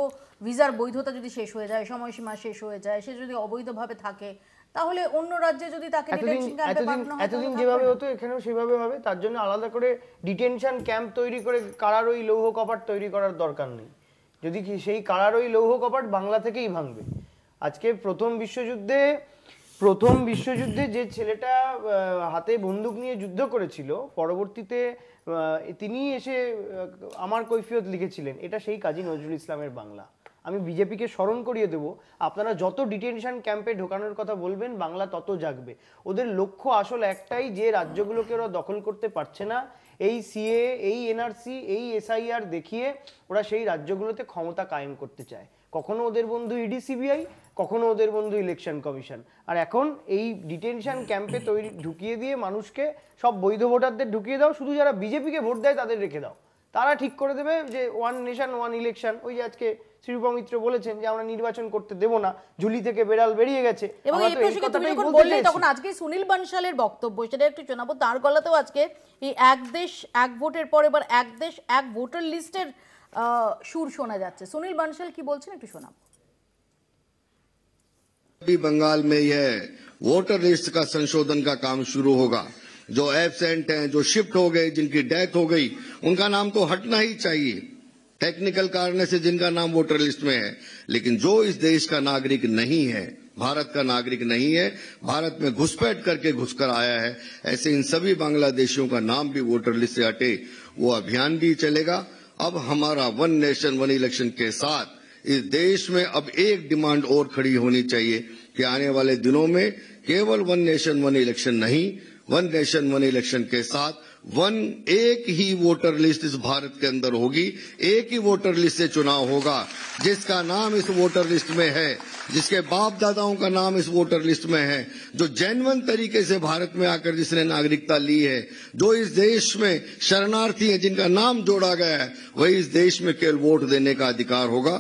ভিসার বৈধতা যদি শেষ হয়ে যায়, সময়সীমা শেষ হয়ে যায়, সে যদি অবৈধভাবে থাকে, তাহলে অন্য রাজ্যে যদি তাকে ডিটেনশন ক্যাম্পে পাঠানো হয়, এতদিন যেভাবে হতো এখানেও সেভাবে হবে। তার জন্য আলাদা করে ডিটেনশন ক্যাম্প তৈরি করে কারারই লৌহ কপাট তৈরি করার দরকার নেই। যদি সেই কারারই লৌহ কপাট বাংলা থেকেই ভাঙবে। আজকে প্রথম বিশ্বযুদ্ধে যে ছেলেটা হাতে বন্দুক নিয়ে যুদ্ধ করেছিল, পরবর্তীতে তিনি এসে আমার কৈফিয়ত লিখেছিলেন, এটা সেই কাজী নজরুল ইসলামের বাংলা। আমি বিজেপিকে স্মরণ করিয়ে দেব, আপনারা যত ডিটেনশন ক্যাম্পে ঢোকানোর কথা বলবেন বাংলা তত জাগবে। ওদের লক্ষ্য আসলে একটাই, যে রাজ্যগুলোকে ওরা দখল করতে পারছে না, এই সিএ, এই এনআরসি, এই এসআইআর দেখিয়ে ওরা সেই রাজ্যগুলোতে ক্ষমতা কায়েম করতে চায়। কখনো ওদের বন্ধু ইডি সিবিআই, কখনো ওদের বন্ধু ইলেকশন কমিশন। আর এখন এই ডিটেনশন ক্যাম্পে ঢুকিয়ে দিয়ে মানুষকে, সব বৈধ ভোটারদের ঢুকিয়ে দাও, শুধু যারা বিজেপিকে ভোট দেয় তাদের রেখে দাও, তারা ঠিক করে দেবে যে ওয়ান নেশন ওয়ান ইলেকশন। ওই যে আজকে শ্রীরূপা মিত্র বলেছেন যে আমরা নির্বাচন করতে দেব না, ঝুলি থেকে বেড়াল বেরিয়ে গেছে। এবং এই প্রসঙ্গে তুমি যখন বললে তখন আজকে সুনীল বানশালের বক্তব্য, সেটা একটু শোনাবো। তার গলাতেও আজকে এই এক দেশ এক ভোটের পর এবার এক দেশ এক ভোটার লিস্টের সুর শোনা যাচ্ছে। সুনীল বানশাল কি বলছেন একটু শোনাবো। बंगाल में यह वोटर लिस्ट का संशोधन का काम शुरू होगा। जो एब्सेंट हैं, जो शिफ्ट हो गए, जिनकी डेथ हो गई, उनका नाम तो हटना ही चाहिए टेक्निकल कारण से, जिनका नाम वोटर लिस्ट में है। लेकिन जो इस देश का नागरिक नहीं है, भारत का नागरिक नहीं है, भारत में घुसपैठ करके घुसकर आया है, ऐसे इन सभी बांग्लादेशियों का नाम भी वोटर लिस्ट से हटे। वो अभियान भी चलेगा। अब हमारा वन नेशन वन इलेक्शन के साथ इस देश में अब एक डिमांड और खड़ी होनी चाहिए कि आने वाले दिनों में केवल वन नेशन वन इलेक्शन नहीं, वन नेशन वन इलेक्शन के साथ एक ही वोटर लिस्ट इस भारत के अंदर होगी, एक ही वोटर लिस्ट से चुनाव होगा। जिसका नाम इस वोटर लिस्ट में है, जिसके बाप दादाओं का नाम इस वोटर लिस्ट में है, जो जेन्युइन तरीके से भारत में आकर जिसने नागरिकता ली है, जो इस देश में शरणार्थी है, जिनका नाम जोड़ा गया है, वही इस देश में केवल वोट देने का अधिकार होगा।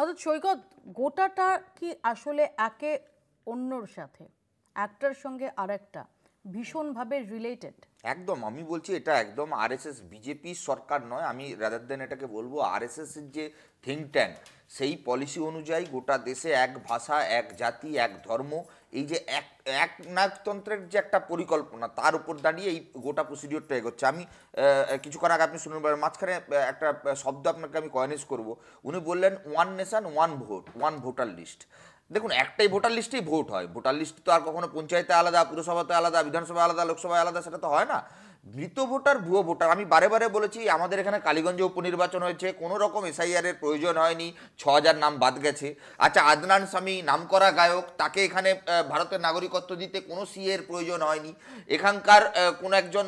অর্থাৎ সৈকত, গোটাটা কি আসলে একে অন্যর সাথে, একটার সঙ্গে আরেকটা ভীষণভাবে রিলেটেড? একদম, আমি বলছি এটা একদম আরএসএস বিজেপি সরকার নয়, আমি রাদার দেন এটাকে বলবো আরএসএস এর যে থিঙ্ক ট্যাঙ্ক, সেই পলিসি অনুযায়ী গোটা দেশে এক ভাষা, এক জাতি, এক ধর্ম, এই যে এক নায়কতন্ত্রের যে একটা পরিকল্পনা, তার উপর দাঁড়িয়ে এই গোটা প্রসিডিওরটা এগোচ্ছে। আমি কিছুক্ষণ আগে আপনি শুনবেন, মাঝখানে একটা শব্দ আপনাকে আমি কয়েনেজ করব। উনি বললেন one nation one vote, one voter list. দেখুন, একটাই ভোটার লিস্টেই ভোট হয়। ভোটার লিস্ট তো আর কখনো পঞ্চায়েতে আলাদা, পুরসভাতে আলাদা, বিধানসভায় আলাদা, লোকসভায় আলাদা, সেটা তো হয় না। মৃত ভোটার, ভুয়ো ভোটার, আমি বারে বারে বলেছি আমাদের এখানে কালীগঞ্জে উপনির্বাচন হয়েছে, কোনো রকম এসআইআর এর প্রয়োজন হয়নি, 6000 নাম বাদ গেছে। আচ্ছা, আদনান সামি নাম করা গায়ক, তাকে এখানে ভারতের নাগরিকত্ব দিতে কোনো সিএ এর প্রয়োজন হয়নি। এখানকার কোনো একজন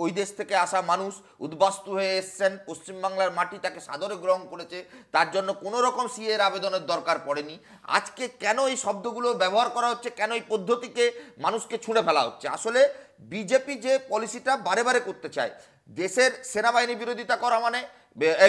ওই দেশ থেকে আসা মানুষ উদ্বাস্তু হয়ে এসছেন, পশ্চিমবাংলার মাটি তাকে সাদরে গ্রহণ করেছে, তার জন্য কোনো রকম সিএ এর আবেদনের দরকার পড়েনি। আজকে কেন এই শব্দগুলো ব্যবহার করা হচ্ছে, কেন এই পদ্ধতিকে মানুষকে ছুঁড়ে ফেলা হচ্ছে? আসলে বিজেপি যে পলিসিটা বারে বারে করতে চায়, দেশের সেনাবাহিনী বিরোধিতা করা মানে,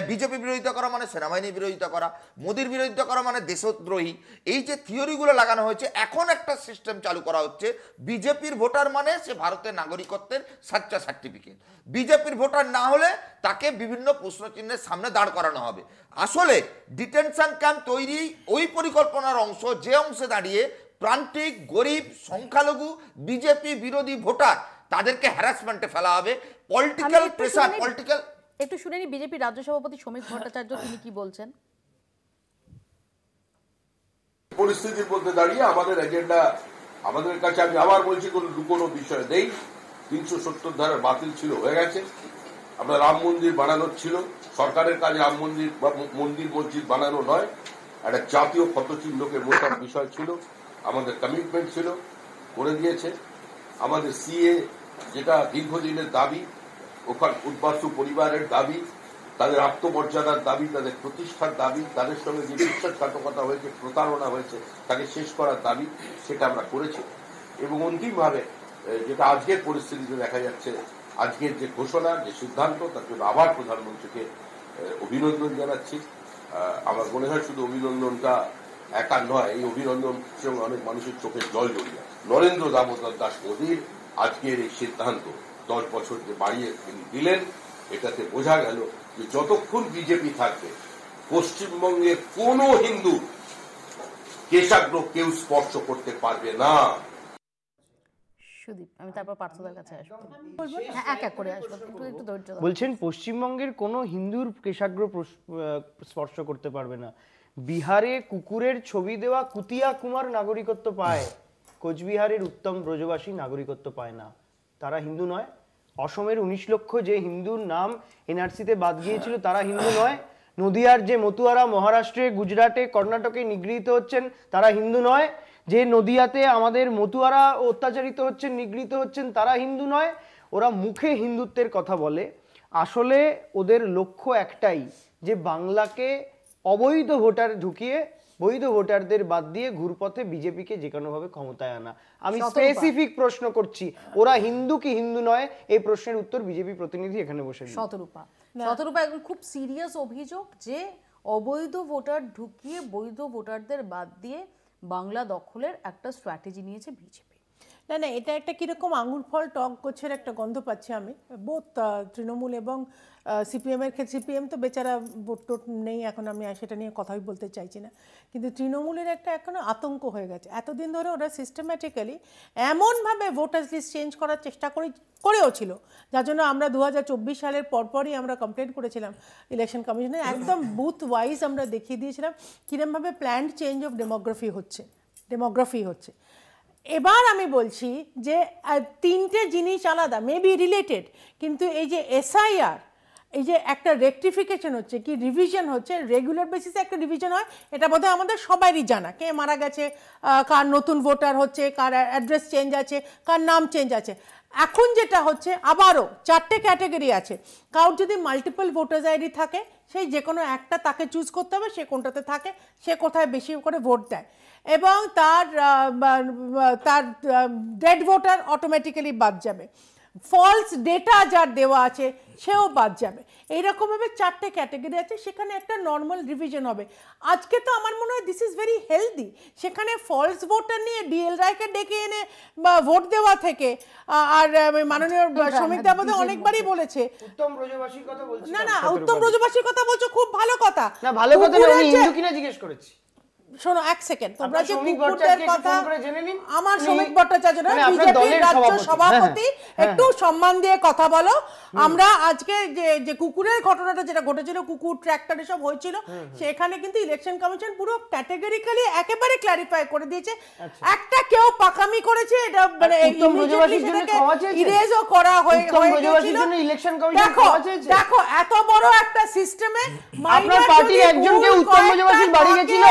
বিজেপি বিরোধিতা করা মানে সেনাবাহিনী বিরোধিতা করা, মোদির বিরোধিতা করা মানে দেশদ্রোহী, এই যে থিওরিগুলো লাগানো হয়েছে, এখন একটা সিস্টেম চালু করা হচ্ছে, বিজেপির ভোটার মানে সে ভারতের নাগরিকত্বের সাচ্চা সার্টিফিকেট, বিজেপির ভোটার না হলে তাকে বিভিন্ন প্রশ্নচিহ্নের সামনে দাঁড় করানো হবে। আসলে ডিটেনশন ক্যাম্প তৈরি ওই পরিকল্পনার অংশ, যে অংশে দাঁড়িয়ে প্রান্তিক, গরিব, সংখ্যালঘু, বিজেপি বিরোধী ভোটার, তাদেরকে হ্যারাসমেন্টে ফেলা হবে। Political pressure, political. একটু শুনে নি বিজেপি রাজ্য সভাপতি শ্রমিক ভট্টাচার্য তিনি কি বলছেন। পরিস্থিতির মধ্যে দাঁড়িয়ে আমাদের এজেন্ডা, আমাদের কাছে, আমি আবার বলছি, কোনো বিষয় নেই। 370 ধারা বাতিল ছিল, হয়ে গেছে। আমরা রাম মন্দির বানানোর ছিল, সরকারের কাজ রাম মন্দির বা মন্দির মসজিদ বানানো নয়, একটা জাতীয় ক্ষতচিহ্নকে মোটার বিষয় ছিল, আমাদের কমিটমেন্ট ছিল, করে দিয়েছে। আমাদের সিএ যেটা দীর্ঘদিনের দাবি, ওখান উদ্বাস্তু পরিবারের দাবি, তাদের আত্মমর্যাদার দাবি, তাদের প্রতিষ্ঠার দাবি, তাদের সঙ্গে যে বিশ্বাসঘাতকতা হয়েছে, প্রতারণা হয়েছে, তাকে শেষ করার দাবি, সেটা আমরা করেছি। এবং অন্তিমভাবে যেটা আজকের পরিস্থিতিতে দেখা যাচ্ছে, আজকের যে ঘোষণা, যে সিদ্ধান্ত, তার জন্য আবার প্রধানমন্ত্রীকে অভিনন্দন জানাচ্ছি। আমার মনে হয় শুধু অভিনন্দনটা একা নয়, এই অভিনন্দন সঙ্গে অনেক মানুষের চোখের জল জড়িয়ে। নরেন্দ্র দামোদর দাস মোদীর আজকের এই সিদ্ধান্ত 10 বছর যে বাড়িয়ে দিলেন, এটাতে বোঝা গেল যে যতক্ষণ বিজেপি থাকবে, পশ্চিমবঙ্গের কোন হিন্দু কেশাগ্র কেউ স্পর্শ করতে পারবে না। সুদীপ, আমি তারপর পার্থদার কাছে আসবো, হ্যাঁ এক এক করে আসবো, একটু ধৈর্য ধরো। বলছেন পশ্চিমবঙ্গের কোনো হিন্দুর কেশাগ্র স্পর্শ করতে পারবে না। বিহারে কুকুরের ছবি দেওয়া কুতিয়া কুমার নাগরিকত্ব পায়, কোচবিহারের উত্তম ব্রজবাসী নাগরিকত্ব পায় না। তারা হিন্দু নয়। অসমের 19 লক্ষ যে হিন্দুর নাম এনআরসিতে বাদ গিয়েছিল, তারা হিন্দু নয়। নদিয়ার যে মতুয়ারা মহারাষ্ট্রে, গুজরাটে, কর্ণাটকে নিগৃহীত হচ্ছেন, তারা হিন্দু নয়। যে নদিয়াতে আমাদের মতুয়ারা অত্যাচারিত হচ্ছেন, নিগৃহীত হচ্ছেন, তারা হিন্দু নয়। ওরা মুখে হিন্দুত্বের কথা বলে, আসলে ওদের লক্ষ্য একটাই, যে বাংলাকে অবৈধ ভোটার ঢুকিয়ে বৈধ ভোটারদের বাদ দিয়ে ঘুরপথে বিজেপিকে যে কোনোভাবে ক্ষমতায় আনা। আমি শতরূপা। স্পেসিফিক প্রশ্ন করছি, ওরা হিন্দু কি হিন্দু নয়, এই প্রশ্নের উত্তর বিজেপি প্রতিনিধি এখানে বসে দিন। শতরূপা একদম খুব সিরিয়াস অভিযোগ যে অবৈধ ভোটার ঢুকিয়ে বৈধ ভোটারদের বাদ দিয়ে বাংলা দখলের একটা স্ট্র্যাটেজি নিয়েছে বিজেপি। না না, এটা একটা কীরকম আঙুর ফল টক গোছের একটা গন্ধ পাচ্ছি আমি, বোথ তৃণমূল এবং সিপিএমের ক্ষেত্রে। সিপিএম তো বেচারা ভোট টোট নেই এখন, আমি সেটা নিয়ে কথাই বলতে চাইছি না, কিন্তু তৃণমূলের একটা এখনও আতঙ্ক হয়ে গেছে। এতদিন ধরে ওরা সিস্টেম্যাটিক্যালি এমনভাবে ভোটার্স লিস্ট চেঞ্জ করার চেষ্টা করেও ছিল, যার জন্য আমরা 2024 সালের পরপরই আমরা কমপ্লেন করেছিলাম ইলেকশন কমিশনে, একদম বুথ ওয়াইজ আমরা দেখিয়ে দিয়েছিলাম কীরমভাবে প্ল্যান্ড চেঞ্জ অফ ডেমোগ্রাফি হচ্ছে। এবার আমি বলছি যে তিনটে জিনিস আলাদা, মেবি রিলেটেড, কিন্তু এই যে এসআইআর, এই যে একটা রেকটিফিকেশন হচ্ছে, কি রিভিশন হচ্ছে, রেগুলার বেসিসে একটা রিভিশন হয়, এটা বোধহয় আমাদের সবারই জানা, কে মারা গেছে, কার নতুন ভোটার হচ্ছে, কার অ্যাড্রেস চেঞ্জ আছে, কার নাম চেঞ্জ আছে। এখন যেটা হচ্ছে আবারও 4টে ক্যাটাগরি আছে, কারোর যদি মাল্টিপল ভোটার্স আইডি থাকে সেই যে কোনো একটা তাকে চুজ করতে হবে, সে কোনটাতে থাকে, সে কোথায় বেশি করে ভোট দেয়, এবং তার ডেড ভোটার অটোমেটিক্যালি বাদ যাবে, ফলস ডেটা যার দেওয়া আছে সেও বাদ যাবে। এইরকমভাবে 4টে ক্যাটাগরি আছে, সেখানে একটা নর্মাল রিভিশন হবে। আজকে তো আমার মনে হয় দিস ইজ ভেরি হেলদি, সেখানে ফলস ভোটার নিয়ে ডিএল রায়কে ডেকে এনে বা ভোট দেওয়া থেকে, আর মাননীয় শ্রমিক দা বোধহয় অনেকবারই বলেছে উত্তম ব্রজবাসীর কথা বলছি না না, উত্তম ব্রজবাসীর কথা বলছো, খুব ভালো কথা। না ভালো কথা না, উনি হিন্দু কিনা জিজ্ঞেস করেছি। শোনো এক সেকেন্ড, তোমরা যে শ্রমিক কুকুরদের ভট্টাচার্যকে কথা, ফোন করে জেনে নিন। আমার শ্রমিক ভট্টাচার্য না, মানে আপনার বিজেপির দলের রাজ্য সভাপতি। সভাপতি, একটু সম্মান দিয়ে কথা বলো। আমরা আজকে যে কুকুরের ঘটনাটা যেটা ঘটেছিল, কুকুর ট্র্যাক্টর এসব হয়েছিল, সেখানে কিন্তু ইলেকশন কমিশন পুরো ক্যাটাগরিক্যালি একেবারে ক্লারিফাই করে দিয়েছে। একটা কেউ পাকামি করেছে, এটা মানে উত্তম ব্রজবাসীর জন্য ক্ষমা চেয়েছে, ইরেজও করা হয়ে উত্তম ব্রজবাসীর জন্য ইলেকশন কমিশন ক্ষমা চেয়েছে। দেখো এত বড় একটা সিস্টেমে আপনার পার্টির একজনকে উত্তম ব্রজবাসীর বাড়ি গেছিল,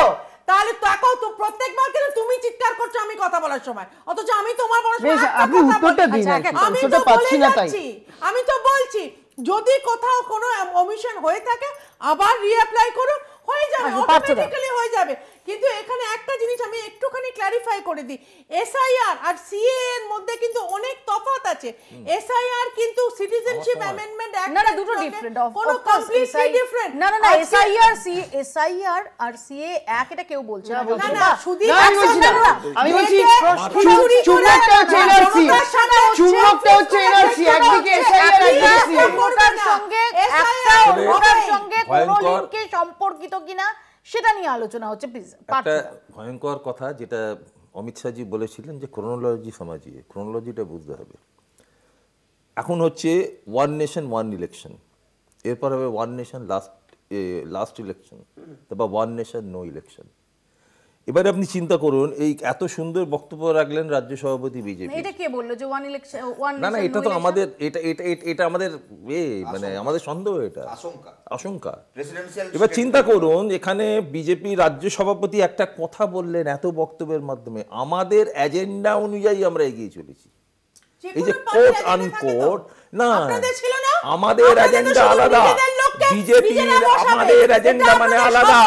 তাহলে দেখো তো প্রত্যেকবার কেন তুমি চিৎকার করছো আমি কথা বলার সময়, অথচ আমি তোমার বড় বেশ, আপনি উত্তরটা দিন। আমি তো পাচ্ছি না, তাই আমি তো বলছি যদি কোথাও কোনো ওমিশন হয়ে থাকে আবার রিঅ্যাপ্লাই করো, হয়ে যাবে, অটোমেটিক্যালি হয়ে যাবে। কিন্তু এখানে একটা জিনিস আমি একটুখানি ক্ল্যারিফাই করে দিই, এসআইআর আর সিএ এর মধ্যে কিন্তু অনেক তফাৎ আছে। এসআইআর কিন্তু সিটিজেনশিপ অ্যামেন্ডমেন্ট অ্যাক্ট, না না, দুটো ডিফারেন্ট, কোনো কমপ্লিটলি ডিফারেন্ট। না না না, এসআইআর আর সিএ এক, এটা কেউ বলছে না। না না, শুধু আমি বলছি চুম্বকটা হচ্ছে এনআরসি, চুম্বকটা হচ্ছে এনআরসি, একদিকে এসআইআর একদিকে সিএ। ভোটার সঙ্গে একটা ভোটার সঙ্গে কোনো লিঙ্কে সম্পর্কিত কিনা সেটা নিয়ে আলোচনা হচ্ছে। প্লিজ। একটা ভয়ঙ্কর কথা যেটা অমিত শাহজি বলেছিলেন যে ক্রোনোলজি সমাজিয়ে, ক্রোনোলজিটা বুঝতে হবে। এখন হচ্ছে ওয়ান নেশন ওয়ান ইলেকশন, এরপর হবে ওয়ান নেশন লাস্ট ইলেকশন, তারপর ওয়ান নেশন নো ইলেকশন। এবারে আপনি চিন্তা করুন, এই এত সুন্দর বক্তব্য রাখলেন রাজ্য সভাপতি বিজেপি, এটা কে বললো যে ওয়ান ইলেকশন ওয়ান না না, এটা তো আমাদের এটা আমাদের মানে আমাদের সন্দেহ, এটা আশঙ্কা। এবার চিন্তা করুন, এখানে বিজেপি রাজ্য সভাপতি একটা কথা বললেন এত বক্তব্যের মাধ্যমে, আমাদের এজেন্ডা অনুযায়ী আমরা এগিয়ে চলেছি। এই যে কোট আনকোট, না আমাদের এজেন্ডা আলাদা, বিজেপির আমাদের এজেন্ডা মানে আলাদা।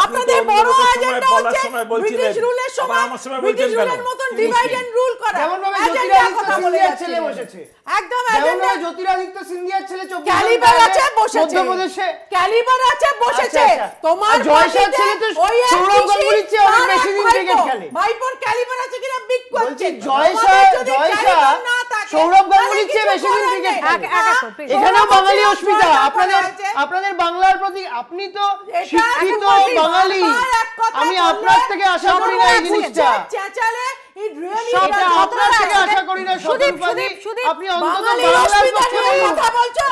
আপনাদের বড় এজেন্ডা হচ্ছে ব্রিটিশ রুলের সময়, ব্রিটিশ রুলের মতন ডিভাইড এন্ড রুল করা। যেমন ভাবে জ্যোতিরাদিত্য সিন্ধিয়ার ছেলে বসেছে, একদম এজেন্ডা জ্যোতিরাদিত্য সিন্ধিয়ার ছেলে ক্যালিবার আছে বসেছে, মধ্যপ্রদেশে ক্যালিবার আছে বসেছে। তোমার জয়সার ছেলে তো সৌরভ গাঙ্গুলির চেয়ে অনেক বেশি দিন ক্রিকেট খেলে। ভাইপোর ক্যালিবার আছে কিনা বিগ কোয়েশ্চেন। জয়সা সৌরভ গাঙ্গুলির চেয়ে বেশি দিন ক্রিকেট খেলে। এখানেও বাঙালি অস্মিতা, আপনাদের বাংলার প্রতি, আপনি তো শিক্ষিত বাঙালি, আমি আপনার থেকে আশা করি না এই জিনিসটা, আপনার থেকে আশা করি না। আপনি অন্তত বাংলার পক্ষে কথা বলছো,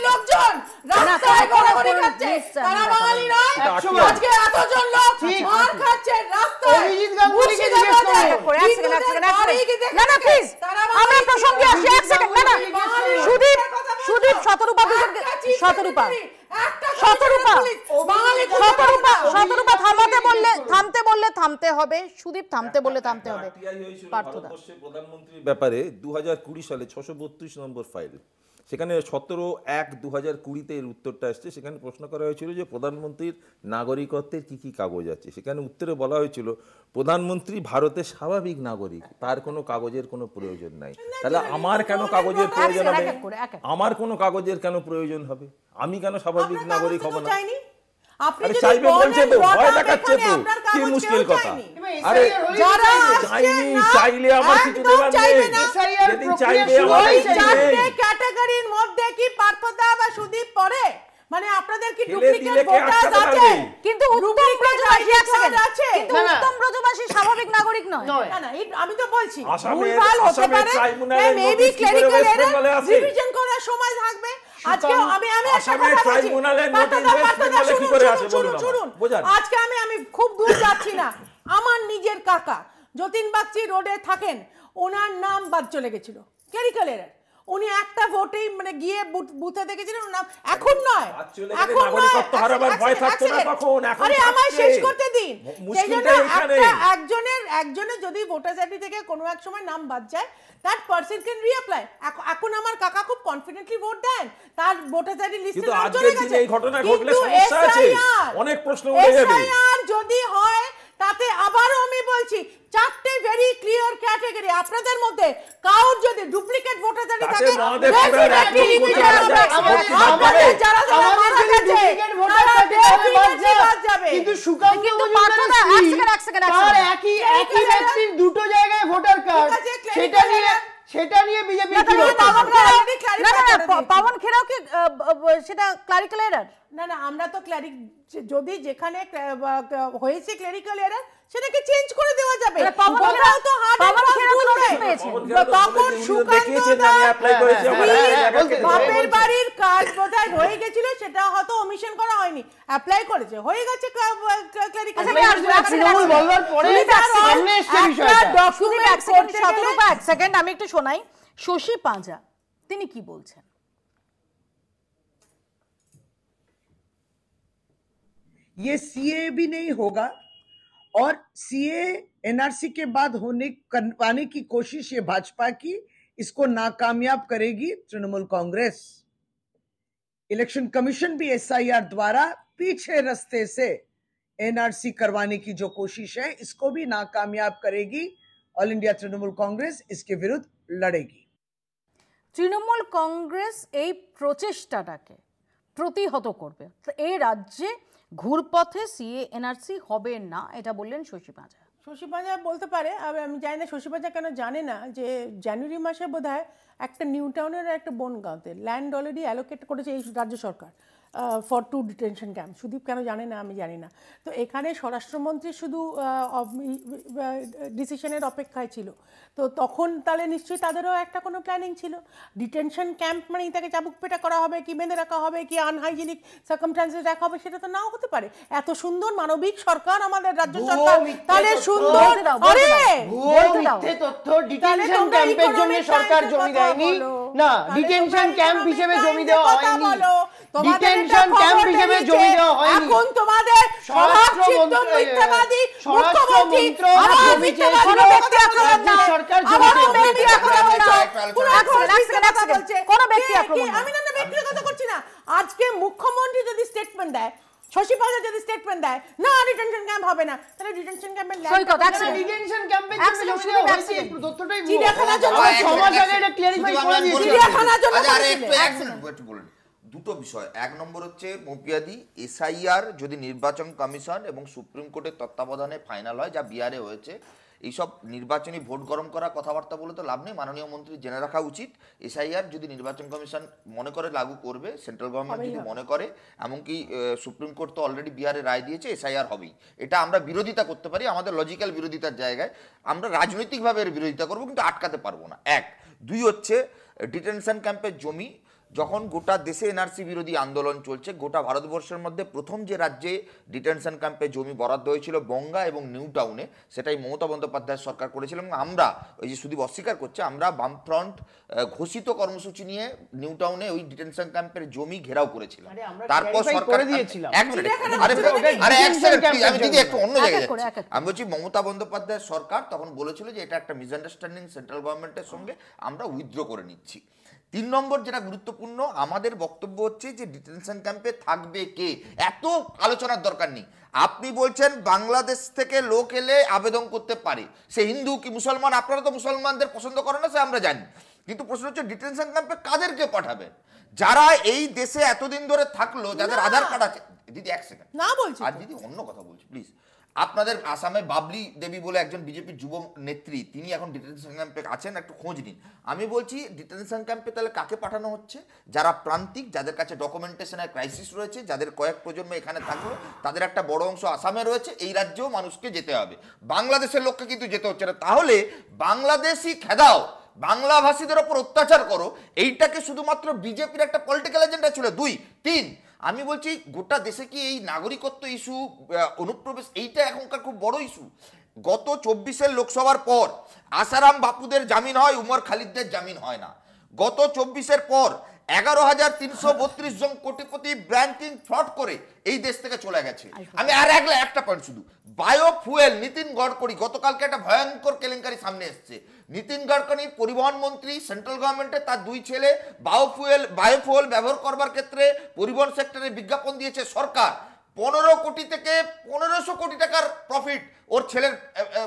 লোকজন রাস্তায় গড়াগড়ি খাচ্ছে, তারা বাঙালি নয়। আজকে এতজন লোক মার খাচ্ছে রাস্তায়, অভিজিৎ গাঙ্গুলিকে জিজ্ঞেস করো। এক সেকেন্ড না না প্লিজ, আমরা প্রসঙ্গে আসি। এক সেকেন্ড, না না, সুদীপ শতরূপা থামতে বললে থামতে হবে, সুদীপ থামতে বললে থামতে হবে। প্রধানমন্ত্রীর ব্যাপারে 2020 সালে 632 নম্বর ফাইল, সেখানে 17/1/2020 এর উত্তরটা এসছে। সেখানে প্রশ্ন করা হয়েছিল যে প্রধানমন্ত্রীর নাগরিকত্বের কি কি কাগজ আছে। সেখানে উত্তরে বলা হয়েছিল প্রধানমন্ত্রী ভারতের স্বাভাবিক নাগরিক, তার কোনো কাগজের কোনো প্রয়োজন নাই। তাহলে আমার কেন কাগজের প্রয়োজন হবে? আমার কোনো কাগজের কেন প্রয়োজন হবে? আমি কেন স্বাভাবিক নাগরিক হব না? আরে চাইবে বলছে তো, ভয় দেখাচ্ছে তো, কি মুশকিল কথা। আরে চাইনি, চাইলে আমার কিছু দেবার নেই। যেদিন চাইবে আমার চারটে ক্যাটাগরির মধ্যে কি পার্থদা বা সুদীপ পড়ে? মানে আপনাদের কি ডুপ্লিকেট ভোটার আছে? কিন্তু উত্তম ব্রজবাসী আছে, কিন্তু উত্তম ব্রজবাসী স্বাভাবিক নাগরিক নয়। না না, আমি তো বলছি ভুলভাল হতে পারে, মেবি ক্লেরিক্যাল এরর রিভিশন করার সময় থাকবে। আজকে আমি একটা কথা বলছি, শুনুন, আজকে আমি খুব দূর যাচ্ছি না। আমার নিজের কাকা যতীন বাগচি রোডে থাকেন, ওনার নাম বাদ চলে গেছিল, ক্লেরিক্যাল এরর। উনি একটা ভোটেই মানে গিয়ে বুথে দেখেছিলেন নাম, এখন নয়, এখন নাগরিকত্ব হারাবার ভয় থাকতো না তখন। এখন আরে আমায় শেষ করতে দিন। সেইজন্য একজনের যদি ভোটার আইডি থেকে কোনো এক সময় নাম বাদ যায়, that person can reapply. এখন আমার কাকা খুব কনফিডেন্টলি ভোট দেন, তার ভোটার আইডি লিস্টে নাম চলে গেছে। এই ঘটনা ঘটলে সমস্যা আছে, অনেক প্রশ্ন উঠে যাবে। এসআইআর যদি হয় তাতে আবারও আমি বলছি, চারটে ভেরি ক্লিয়ার ক্যাটাগরি, আপনাদের মধ্যে কাউর যদি ডুপ্লিকেট ভোটার আইডি থাকে, কিন্তু সুকান্ত মজুমদার একই ব্যক্তির দুটো জায়গায় ভোটার কার্ড, সেটা নিয়ে বিজেপি পাবন খেরাও কি সেটা ক্লারিক্যাল এরর? না না, আমরা তো যদি যেখানে হয়েছে ক্লেরিক্যাল এরর সেটাকে চেঞ্জ করে দেওয়া যাবে। ওটাও তো তখন বাপের বাড়ির কার্ড বোধহয় রয়ে গেছিল, সেটা হয়তো ওমিশন করা হয়নি, অ্যাপ্লাই করেছে, হয়ে গেছে ক্লেরিক্যাল। আমি একটু শোনাই শশী পাঁজা তিনি কি বলছেন। ये सीए भी नहीं होगा और सीए एनआरसी के बाद पाने की कोशिश ये भाजपा की, इसको नाकामयाब करेगी तृणमूल कांग्रेस। इलेक्शन कमीशन भी एसआईआर द्वारा पीछे रास्ते से एनआरसी करवाने की जो कोशिश है, इसको भी नाकामयाब करेगी। ऑल इंडिया तृणमूल कांग्रेस इसके विरुद्ध लड़ेगी। তৃণমূল কংগ্রেস এই প্রচেষ্টাটাকে প্রতিহত করবে। এই রাজ্যে ঘুরপথে সিএ এনআরসি হবে না, এটা বললেন শশী পাঁজা। শশী পাঁজা বলতে পারে, আমি জানি না শশী পাঁজা কেন জানে না যে জানুয়ারি মাসে বোধহয় একটা নিউ টাউনের একটা বনগাঁওতে ল্যান্ড অলরেডি অ্যালোকেট করেছে এই রাজ্য সরকার ফর 2 ডিটেনশন ক্যাম্প। সুদীপ কেন জানে না আমি জানি না। তো এখানে স্বরাষ্ট্রমন্ত্রী শুধু ডিসিশনের অপেক্ষায় ছিল, তো তখন তাহলে নিশ্চয়ই তাদেরও একটা কোনো প্ল্যানিং ছিল। ডিটেনশন ক্যাম্প মানে তাকে চাবুক পেটা করা হবে, কি বেঁধে রাখা হবে, কি আনহাইজিনিক সার্কামস্ট্যান্সেস রাখা হবে, সেটা তো নাও হতে পারে। এত সুন্দর মানবিক সরকার আমাদের রাজ্য সরকার, তাহলে সুন্দর আরে মিথ্যে তথ্য, ডিটেনশন ক্যাম্পের জন্য সরকার জমি দেয়নি না, ডিটেনশন ক্যাম্প হিসেবে জমি দেওয়া হয়নি, ডিটেনশন ক্যাম্প হিসেবে জমি দেওয়া হয়নি। এখন তোমাদের স্বরাষ্ট্রমন্ত্রী মিথ্যাবাদী মুখ্যমন্ত্রী আমার মিথ্যাবাদী ব্যক্তি আক্রমণ না, সরকার জমি ব্যক্তি আক্রমণ না, কোন ব্যক্তি আক্রমণ না। আমি না ব্যক্তিগত কথা করছি না। আজকে মুখ্যমন্ত্রী যদি স্টেটমেন্ট দেয়, শশী পাঁজা যদি স্টেটমেন্ট দেয় না ডিটেনশন ক্যাম্প হবে না, তাহলে ডিটেনশন ক্যাম্পের ডিটেনশন ক্যাম্পের জন্য জমি দেওয়া হয়েছে, একটু তথ্যটাই চিড়িয়াখানার জন্য সমাজ আগে এটা ক্লিয়ারিফাই করে দিয়েছে। চিড়িয়াখানার জন্য একটু বলেন দুটো বিষয়। এক নম্বর হচ্ছে মৌপিয়াদি, এসআইআর যদি নির্বাচন কমিশন এবং সুপ্রিম কোর্টের তত্ত্বাবধানে ফাইনাল হয়, যা বিহারে হয়েছে, এইসব নির্বাচনী ভোট গরম করা কথাবার্তা বলে তো লাভ নেই। মাননীয় মন্ত্রী জেনে রাখা উচিত, এসআইআর যদি নির্বাচন কমিশন মনে করে লাগু করবে, সেন্ট্রাল গভর্নমেন্ট যদি মনে করে, এমনকি সুপ্রিম কোর্ট তো অলরেডি বিহারে রায় দিয়েছে এসআইআর হবেই। এটা আমরা বিরোধিতা করতে পারি, আমাদের লজিক্যাল বিরোধিতার জায়গায় আমরা রাজনৈতিকভাবে এর বিরোধিতা করবো, কিন্তু আটকাতে পারবো না। এক। দুই হচ্ছে ডিটেনশন ক্যাম্পের জমি, যখন গোটা দেশে এনআরসি বিরোধী আন্দোলন চলছে, গোটা ভারতবর্ষের মধ্যে প্রথম যে রাজ্যে ডিটেনশন ক্যাম্পে জমি বরাদ্দ হয়েছিল বনগাঁ এবং নিউ টাউনে, সেটাই মমতা বন্দ্যোপাধ্যায়ের সরকার করেছিল। এবং আমরা ওই যে সুদীপ অস্বীকার করছে, আমরা বামফ্রন্ট ঘোষিত কর্মসূচি নিয়ে নিউ টাউনে ওই ডিটেনশন ক্যাম্পের জমি ঘেরাও করেছিলাম। তারপর সরকার দিয়েছিলাম। আমি যদি একটু অন্য জায়গায় যাচ্ছি, আমি বলছি মমতা বন্দ্যোপাধ্যায়ের সরকার তখন বলেছিল যে এটা একটা মিসআন্ডারস্ট্যান্ডিং সেন্ট্রাল গভর্নমেন্টের সঙ্গে, আমরা উইথড্র করে নিচ্ছি। 3 নম্বর যেটা গুরুত্বপূর্ণ, আমাদের বক্তব্য হচ্ছে যে ডিটেনশন ক্যাম্পে থাকবে কে, এত আলোচনার দরকার নেই। আপনি বলছেন বাংলাদেশ থেকে লোক এলে আবেদন করতে পারে, সে হিন্দু কি মুসলমান, আপনারা তো মুসলমানদের পছন্দ করেন না, সে আমরা জানি, কিন্তু প্রশ্ন হচ্ছে ডিটেনশন ক্যাম্পে কাদেরকে পাঠাবেন? যারা এই দেশে এতদিন ধরে থাকলো, যাদের আধার কার্ড আছে। দিদি এক সেকেন্ড না বলছি, আর দিদি অন্য কথা বলছি প্লিজ। আপনাদের আসামে বাবলি দেবী বলে একজন বিজেপির যুব নেত্রী, তিনি এখন ডিটেনশন ক্যাম্পে আছেন, একটু খোঁজ নিন। আমি বলছি ডিটেনশন ক্যাম্পে তাহলে কাকে পাঠানো হচ্ছে? যারা প্রান্তিক, যাদের কাছে ডকুমেন্টেশনের ক্রাইসিস রয়েছে, যাদের কয়েক প্রজন্ম এখানে থাকলো, তাদের একটা বড় অংশ আসামে রয়েছে, এই রাজ্যেও মানুষকে যেতে হবে, বাংলাদেশের লোককে কিন্তু যেতে হচ্ছে না। তাহলে বাংলাদেশি খেদাও, বাংলাভাষীদের ওপর অত্যাচার করো, এইটাকে শুধুমাত্র বিজেপির একটা পলিটিক্যাল এজেন্ডা ছিল। 2, 3 আমি বলছি গোটা দেশে কি এই নাগরিকত্ব ইস্যু, অনুপ্রবেশ, এইটা এখনকার খুব বড় ইস্যু। গত 24-এর লোকসভার পর আসারাম বাপুদের জামিন হয়, উমর খালিদদের জামিন হয় না। গত 24-এর পর 11,332 জন কোটিপতি ব্যাংকিং ফ্রড করে এই দেশ থেকে চলে গেছে। আমি আর একটা পয়েন্ট, শুধু বায়োফুয়েল, নীতিন গডকরি, গতকালকে একটা ভয়ঙ্কর কেলেঙ্কারি সামনে এসছে। নীতিন গডকরি পরিবহন মন্ত্রী, সেন্ট্রাল গভর্নমেন্টে, তার 2 ছেলে বায়োফুয়েল ব্যবহার করবার ক্ষেত্রে পরিবহন সেক্টরে বিজ্ঞাপন দিয়েছে সরকার। 15 কোটি থেকে 1500 কোটি টাকার প্রফিট ওর ছেলের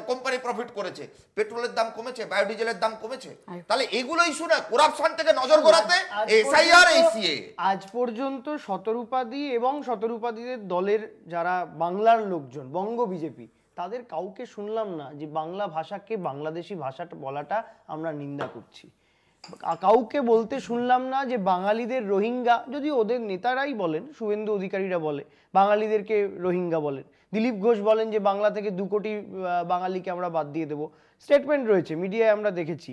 কোম্পানি প্রফিট করেছে। পেট্রোলের দাম কমেছে, বায়োডিজেলের দাম কমেছে। তাহলে এগুলো ইস্যু না, করাপশন থেকে নজর ঘোরাতে এসআইআর, এসিএ। আজ পর্যন্ত শতরূপাদি এবং শতরূপাদিদের দলের যারা বাংলার লোকজন, বঙ্গ বিজেপি, তাদের কাউকে শুনলাম না যে বাংলা ভাষাকে বাংলাদেশি ভাষাটা বলাটা আমরা নিন্দা করছি। কাউকে বলতে শুনলাম না যে বাঙালিদের রোহিঙ্গা, যদি ওদের নেতারাই বলেন, শুভেন্দু অধিকারীরা বলে বাঙালিদেরকে রোহিঙ্গা বলেন, দিলীপ ঘোষ বলেন যে বাংলা থেকে 2 কোটি বাঙালিকে আমরা বাদ দিয়ে দেবো, স্টেটমেন্ট রয়েছে, মিডিয়ায় আমরা দেখেছি।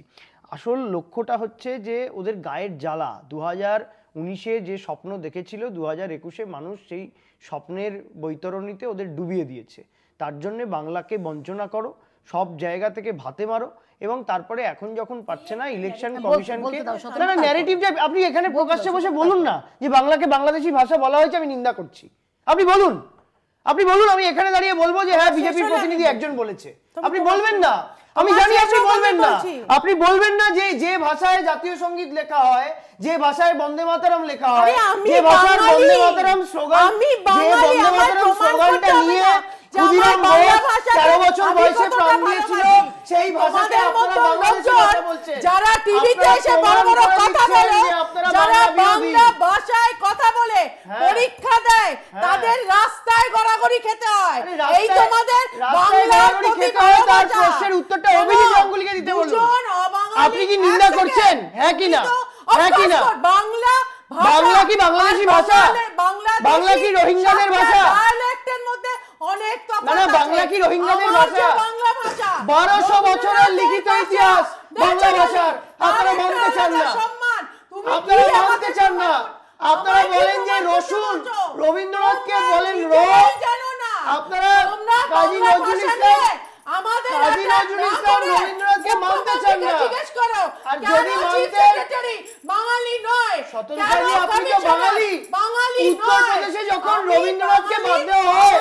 আসল লক্ষ্যটা হচ্ছে যে ওদের গায়ের জ্বালা। 2019-এ যে স্বপ্ন দেখেছিল, 2021-এ মানুষ সেই স্বপ্নের বৈতরণীতে ওদের ডুবিয়ে দিয়েছে। তার জন্যে বাংলাকে বঞ্চনা করো, সব জায়গা থেকে ভাতে মারো, এবং তারপরে এখন যখন পাচ্ছে না ইলেকশন কমিশনকে, না ন্যারেটিভ যে আপনি এখানে প্রকাশ্যে বসে বলুন না যে বাংলাকে বাংলাদেশি ভাষা বলা হয়েছে, আমি নিন্দা করছি। আপনি বলুন, আমি এখানে দাঁড়িয়ে বলবো যে হ্যাঁ বিজেপির প্রতিনিধি একজন বলেছে। আপনি বলবেন না, আমি জানি আপনি বলবেন না। আপনি বলবেন না যে ভাষায় জাতীয় সঙ্গীত লেখা হয়, যে ভাষায় বন্দে মাতরম লেখা হয়, যে ভাষার বন্দে মাতরম স্লোগান, যে বন্দে মাতরম স্লোগানটা নিয়ে ক্ষুদিরাম বোস 13 বছর বয়সে প্রাণ দিয়েছিল, সেই ভাষাকে আপনারা বাংলাদেশি ভাষা বলছেন। যারা টিভিতে এসে বড় বড় কথা বলে, যারা বাংলা ভাষায় কথা বলে পরীক্ষা দেয়, তাদের রাস্তায় গড়াগড়ি খেতে হয়। এই তোমাদের বাংলার প্রতি তার প্রশ্নের উত্তরটা অভিজিৎ গাঙ্গুলিকে দিতে বলুন। আপনি কি নিন্দা করছেন? হ্যাঁ কি না? হ্যাঁ কি না? বাংলা কি বাংলাদেশি ভাষা? বাংলা কি রোহিঙ্গাদের ভাষা? ডায়ালেক্টের মধ্যে অনেক তফাৎ আছে। না বাংলা কি রোহিঙ্গাদের ভাষা? বাংলা ভাষা 1200 বছরের লিখিত ইতিহাস বাংলা ভাষার। আপনারা মানতে চান না, আপনারা মানতে চান না। আপনারা বলেন যে রসুন, রবীন্দ্রনাথকে বলেন র। আপনারা কাজী নজরুল ইসলাম, রবীন্দ্রনাথকে মানতে চান না। আর যদি মানতেন, বাঙালি নয়, শতরূপাদি আপনি তো বাঙালি। উত্তরপ্রদেশে যখন রবীন্দ্রনাথকে বাদ দেওয়া হয়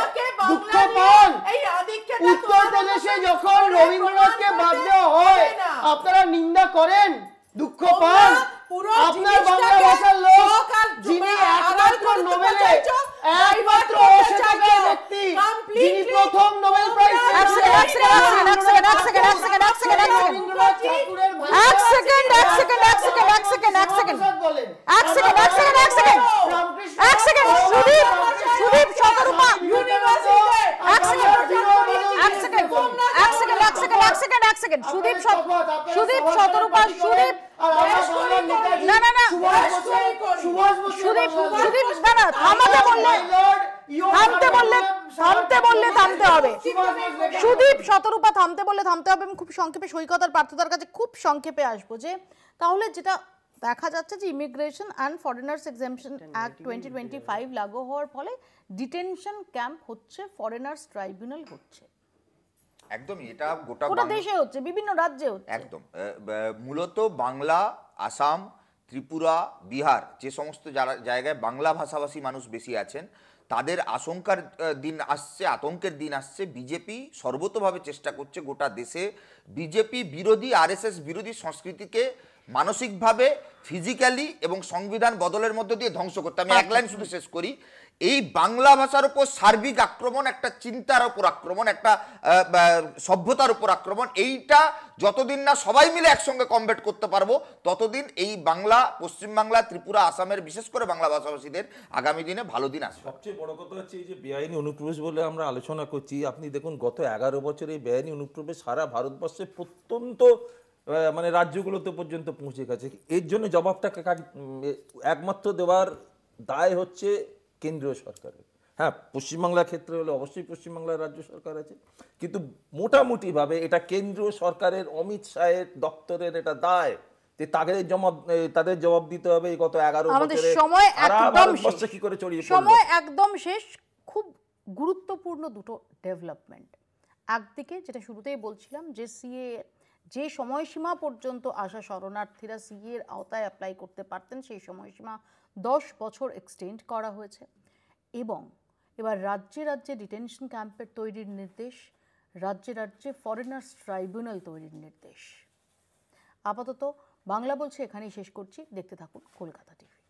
দুঃখ পান, উত্তরপ্রদেশে যখন রবীন্দ্রনাথকে বাদ দেওয়া হয় আপনারা নিন্দা করেন, দুঃখ পান। আপনার বাংলা ভাষার লোক যিনি একমাত্র নোবেলে, একমাত্র অস্বীকার ব্যক্তি, যিনি প্রথম নোবেল প্রাইজ থামতে বললে থামতে হবে। আমি খুব সংক্ষেপে সৈকতার পার্থতার কাছে খুব সংক্ষেপে আসবো যে তাহলে যেটা দেখা যাচ্ছে যে immigration and foreigners exemption act 2025 লাগু হওয়ার ফলে ডিটেনশন ক্যাম্প হচ্ছে, ফরেনার্স ট্রাইব্যুনাল হচ্ছে, একদমই এটা গোটা দেশে হচ্ছে, বিভিন্ন রাজ্যে হচ্ছে। একদম মূলত বাংলা, আসাম, ত্রিপুরা, বিহার, যে সমস্ত জায়গায় বাংলা ভাষাভাষী মানুষ বেশি আছেন, তাদের আশঙ্কার দিন আসছে, আতঙ্কের দিন আসছে। বিজেপি সর্বতভাবে চেষ্টা করছে গোটা দেশে বিজেপি বিরোধী, আরএসএস বিরোধী সংস্কৃতিকে মানসিকভাবে, ফিজিক্যালি এবং সংবিধান বদলের মধ্য দিয়ে ধ্বংস করতে। আমি এক লাইন শুধু শেষ করি। এই বাংলা ভাষার উপর সার্বিক আক্রমণ, একটা চিন্তার উপর আক্রমণ, একটা সভ্যতার উপর আক্রমণ, এইটা যতদিন না সবাই মিলে একসঙ্গে কমব্যাট করতে পারবো ততদিন এই বাংলা, পশ্চিমবাংলা, ত্রিপুরা, আসামের বিশেষ করে বাংলা ভাষাভাষীদের আগামী দিনে ভালো দিন আসবে। সবচেয়ে বড় কথা হচ্ছে এই যে বেআইনি অনুপ্রবেশ বলে আমরা আলোচনা করছি, আপনি দেখুন গত 11 বছরে এই বেআইনি অনুপ্রবেশ সারা ভারতবর্ষের প্রত্যন্ত মানে রাজ্যগুলোতে পর্যন্ত পৌঁছে গেছে। এর জন্য জবাবটা একমাত্র দেওয়ার দায় হচ্ছে কেন্দ্রীয় সরকারের। হ্যাঁ, পশ্চিমবাংলার ক্ষেত্রে হলে অবশ্যই পশ্চিমবাংলার রাজ্য সরকার আছে, কিন্তু মোটামুটিভাবে এটা কেন্দ্রীয় সরকারের, অমিত শাহের দপ্তরের এটা দায় যে তাদের জবাব দিতে হবে এই গত 11 বছরে সময় একদম কি করে ছড়িয়ে পড়লো। সময় একদম শেষ। খুব গুরুত্বপূর্ণ দুটো ডেভেলপমেন্ট। একদিকে যেটা শুরুতেই বলছিলাম যে সিএ যে সময়সীমা পর্যন্ত আসা শরণার্থীরা সিএ এর আওতায় অ্যাপ্লাই করতে পারতেন, সেই সময়সীমা 10 বছর এক্সটেন্ড করা হয়েছে। এবং এবার রাজ্যে রাজ্যে ডিটেনশন ক্যাম্পের তৈরির নির্দেশ, রাজ্যে রাজ্যে ফরেনার্স ট্রাইব্যুনাল তৈরির নির্দেশ। আপাতত বাংলা বলছে এখানেই শেষ করছি। দেখতে থাকুন কলকাতা টিভি।